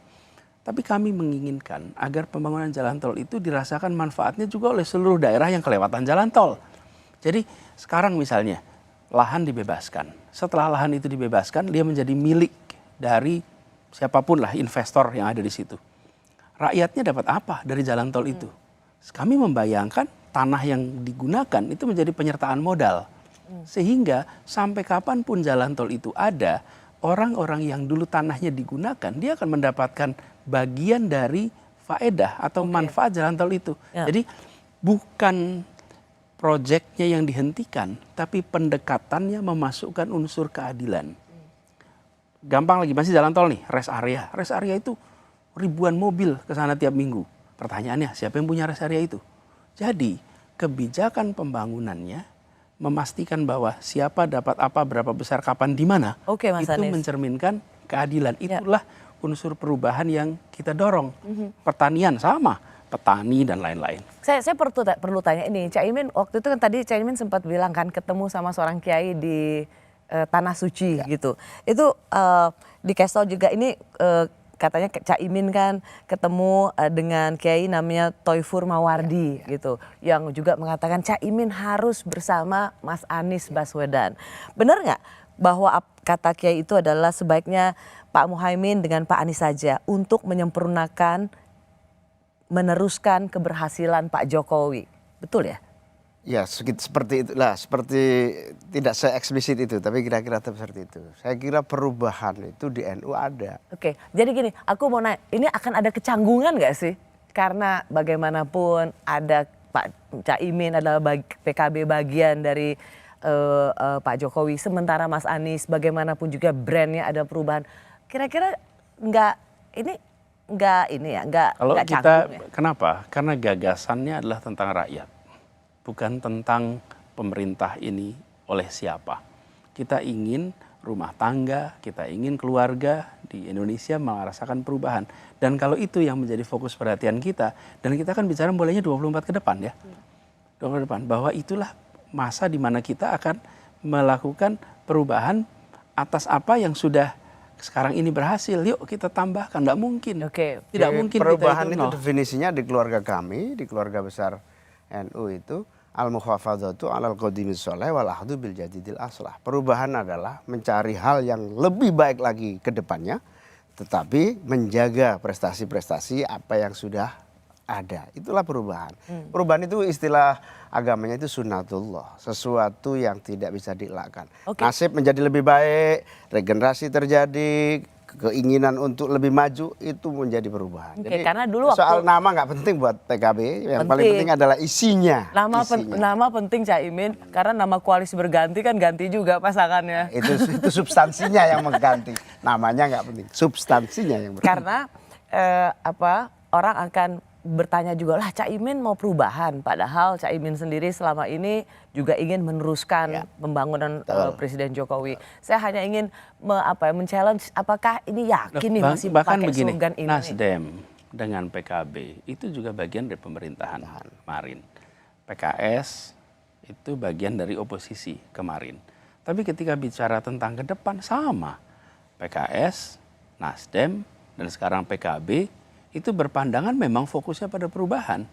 Tapi kami menginginkan agar pembangunan jalan tol itu dirasakan manfaatnya juga oleh seluruh daerah yang kelewatan jalan tol. Jadi sekarang misalnya lahan dibebaskan. Setelah lahan itu dibebaskan, dia menjadi milik dari siapapun lah investor yang ada di situ. Rakyatnya dapat apa dari jalan tol itu? Kami membayangkan tanah yang digunakan itu menjadi penyertaan modal. Sehingga sampai kapanpun jalan tol itu ada, orang-orang yang dulu tanahnya digunakan, dia akan mendapatkan bagian dari faedah atau manfaat jalan tol itu. Ya. Jadi bukan proyeknya yang dihentikan, tapi pendekatannya memasukkan unsur keadilan. Gampang lagi, masih jalan tol nih, rest area. Rest area itu ribuan mobil ke sana tiap minggu. Pertanyaannya, siapa yang punya rest area itu? Jadi kebijakan pembangunannya memastikan bahwa siapa dapat apa, berapa besar, kapan, di mana, Mas itu Anies mencerminkan keadilan. Itulah unsur perubahan yang kita dorong. Pertanian sama, petani dan lain-lain. Saya perlu tanya ini, Cak Imin waktu itu kan tadi Cak Imin sempat bilang kan ketemu sama seorang kiai di Tanah Suci gitu. Itu dikasih tahu juga ini katanya Cak Imin kan ketemu dengan kiai namanya Toifur Mawardi gitu, yang juga mengatakan Cak Imin harus bersama Mas Anies Baswedan. Benar nggak bahwa kata kiai itu adalah sebaiknya Pak Muhaimin dengan Pak Anies saja untuk menyempurnakan, meneruskan keberhasilan Pak Jokowi, betul ya? Ya seperti itulah, seperti tidak se-eksplisit itu, tapi kira-kira seperti itu. Saya kira perubahan itu di NU ada. Oke, jadi gini, aku mau nanya, ini akan ada kecanggungan nggak sih? Karena bagaimanapun ada Pak Cak Imin adalah PKB bagian dari Pak Jokowi, sementara Mas Anies bagaimanapun juga brandnya ada perubahan. Kira-kira nggak Kalau nggak kita canggung ya? kenapa? Karena gagasannya adalah tentang rakyat, bukan tentang pemerintah ini oleh siapa. Kita ingin rumah tangga, kita ingin keluarga di Indonesia merasakan perubahan. Dan kalau itu yang menjadi fokus perhatian kita, dan kita kan bicara mulainya 24 ke depan ya. 24 ke depan, bahwa itulah masa di mana kita akan melakukan perubahan atas apa yang sudah sekarang ini berhasil. Yuk kita tambahkan, nggak mungkin. Tidak mungkin perubahan kita itu definisinya di keluarga kami, di keluarga besar NU itu al-mukhafadzatu 'alal qadimis sholih wal ahdu bil jadidil aslah. Perubahan adalah mencari hal yang lebih baik lagi ke depannya, tetapi menjaga prestasi-prestasi apa yang sudah ada. Itulah perubahan. Perubahan itu istilah agamanya itu sunnatullah, sesuatu yang tidak bisa dielakkan. Nasib menjadi lebih baik, regenerasi terjadi, keinginan untuk lebih maju itu menjadi perubahan. Jadi karena dulu soal nama nggak penting buat PKB, yang paling penting adalah isinya. Nama penting Cak Imin, karena nama koalisi berganti kan ganti juga pasangannya. Itu substansinya yang mengganti, namanya nggak penting, substansinya yang berganti. Karena orang akan bertanya juga, lah Cak Imin mau perubahan, padahal Cak Imin sendiri selama ini juga ingin meneruskan pembangunan Presiden Jokowi. Saya hanya ingin men-challenge apakah ini yakin nih masih pakai slogan ini. Nasdem dengan PKB itu juga bagian dari pemerintahan kemarin. PKS itu bagian dari oposisi kemarin. Tapi ketika bicara tentang ke depan sama. PKS, Nasdem, dan sekarang PKB itu berpandangan memang fokusnya pada perubahan.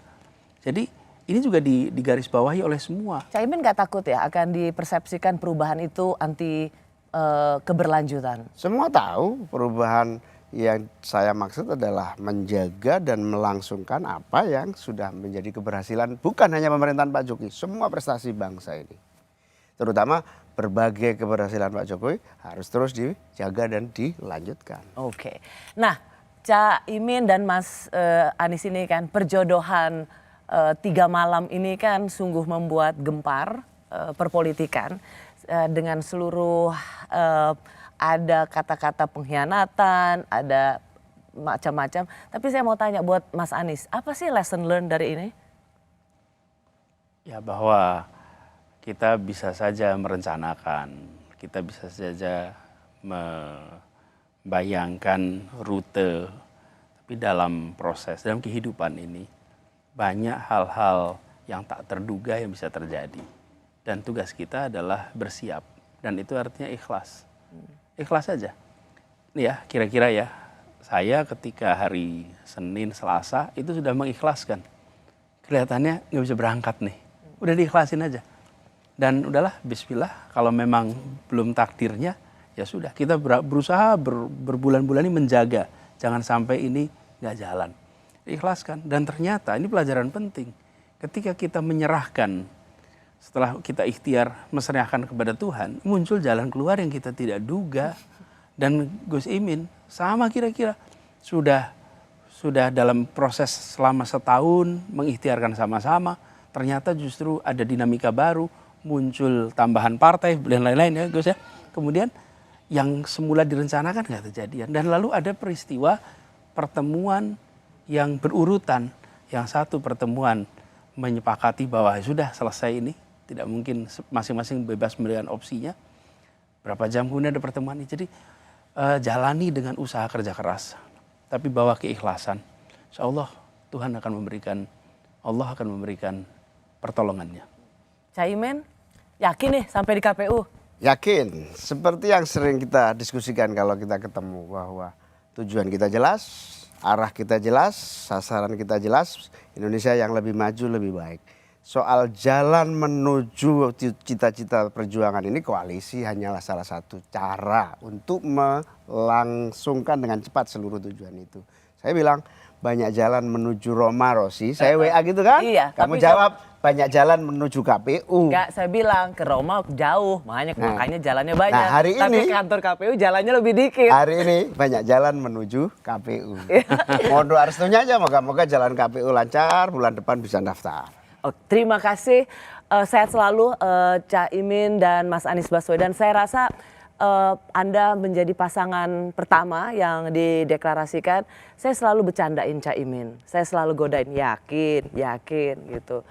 Jadi ini juga digarisbawahi oleh semua. Cak Imin nggak takut ya akan dipersepsikan perubahan itu anti keberlanjutan? Semua tahu perubahan yang saya maksud adalah menjaga dan melangsungkan apa yang sudah menjadi keberhasilan bukan hanya pemerintahan Pak Jokowi, semua prestasi bangsa ini. Terutama berbagai keberhasilan Pak Jokowi harus terus dijaga dan dilanjutkan. Oke. Nah, Cak Imin dan Mas Anies ini kan perjodohan 3 malam ini kan sungguh membuat gempar perpolitikan dengan seluruh ada kata-kata pengkhianatan, ada macam-macam. Tapi saya mau tanya buat Mas Anies, apa sih lesson learned dari ini? Ya bahwa kita bisa saja merencanakan, kita bisa saja bayangkan rute, tapi dalam proses, dalam kehidupan ini banyak hal-hal yang tak terduga yang bisa terjadi. Dan tugas kita adalah bersiap, dan itu artinya ikhlas. Ikhlas saja. Ini ya, kira-kira ya, saya ketika hari Senin, Selasa itu sudah mengikhlaskan. Kelihatannya nggak bisa berangkat nih, udah diikhlasin aja. Dan udahlah, bismillah, kalau memang belum takdirnya, ya sudah, kita berusaha berbulan-bulan ini menjaga. Jangan sampai ini nggak jalan. Ikhlaskan. Dan ternyata ini pelajaran penting. Ketika kita menyerahkan, setelah kita ikhtiar menyerahkan kepada Tuhan, muncul jalan keluar yang kita tidak duga. Dan Gus Imin sama kira-kira. Sudah dalam proses selama setahun, mengikhtiarkan sama-sama. Ternyata justru ada dinamika baru, muncul tambahan partai dan lain-lain ya Gus ya. Kemudian yang semula direncanakan nggak terjadian. Dan lalu ada peristiwa pertemuan yang berurutan. Yang satu pertemuan menyepakati bahwa sudah selesai ini. Tidak mungkin masing-masing bebas memberikan opsinya. Berapa jam kemudian ada pertemuan ini. Jadi jalani dengan usaha kerja keras, tapi bawa keikhlasan. Insya Allah Tuhan akan memberikan, Allah akan memberikan pertolongannya. Caimin, yakin nih sampai di KPU? Yakin, seperti yang sering kita diskusikan kalau kita ketemu, bahwa tujuan kita jelas, arah kita jelas, sasaran kita jelas, Indonesia yang lebih maju, lebih baik. Soal jalan menuju cita-cita perjuangan ini, koalisi hanyalah salah satu cara untuk melangsungkan dengan cepat seluruh tujuan itu. Saya bilang banyak jalan menuju Roma Rossi, saya WA gitu kan? Iya. Kamu jawab banyak jalan menuju KPU. Enggak, saya bilang ke Roma jauh, makanya jalannya banyak. Nah, hari tapi ini kantor KPU jalannya lebih dikit. Hari ini banyak jalan menuju KPU. Mohon doa restunya aja, moga-moga jalan KPU lancar, bulan depan bisa daftar. Oh, terima kasih, sehat selalu Caimin dan Mas Anies Baswedan. Saya rasa Anda menjadi pasangan pertama yang dideklarasikan. Saya selalu bercandain Caimin, saya selalu godain, yakin gitu.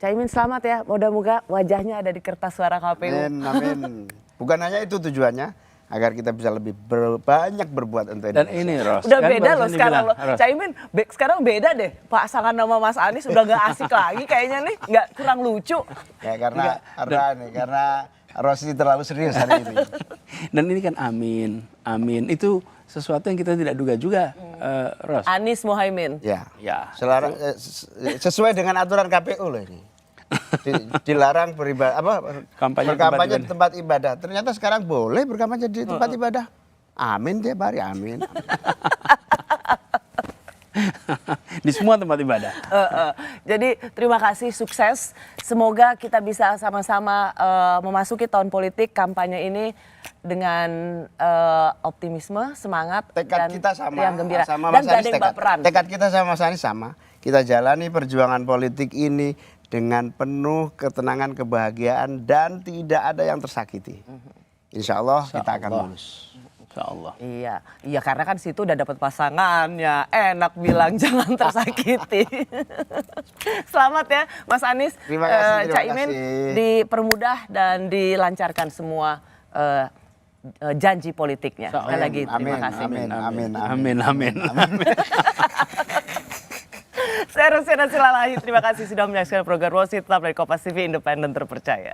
Caimin selamat ya, moga-moga wajahnya ada di kertas suara KPU. Amin. Bukan hanya itu tujuannya, agar kita bisa lebih banyak berbuat untuk Indonesia. Dan ini Ros, udah kan beda loh sekarang loh. Ros. Caimin sekarang beda deh. Pasangan nama Mas Anies udah gak asik lagi kayaknya nih, nggak, kurang lucu. Ya karena Rossi terlalu serius hari ini. Dan ini kan amin. Itu sesuatu yang kita tidak duga juga, Ros. Anies Mohaimin. Ya. Selarang, sesuai dengan aturan KPU loh ini. Dilarang berkampanye di tempat ibadah. Ternyata sekarang boleh berkampanye di tempat ibadah. Amin tiap hari, amin. Di semua tempat ibadah. Jadi terima kasih, sukses. Semoga kita bisa sama-sama memasuki tahun politik kampanye ini dengan optimisme, semangat, tekad dan kita sama, riang gembira. sama Dan Mas gak Anies, ada yang baperan. tekad kita sama Mas Anies sama. Kita jalani perjuangan politik ini dengan penuh ketenangan, kebahagiaan, dan tidak ada yang tersakiti. Insya Allah kita akan lulus. Insya Allah. Iya karena kan situ udah dapat pasangannya, enak bilang jangan tersakiti. Selamat ya Mas Anies, Terima kasih, Caimin, dipermudah dan dilancarkan semua janji politiknya. Sekali lagi terima kasih. Amin. Saya Rosyana Silalahi, terima kasih sudah menyaksikan program Rosi, tetap dari Kompas TV, independen terpercaya.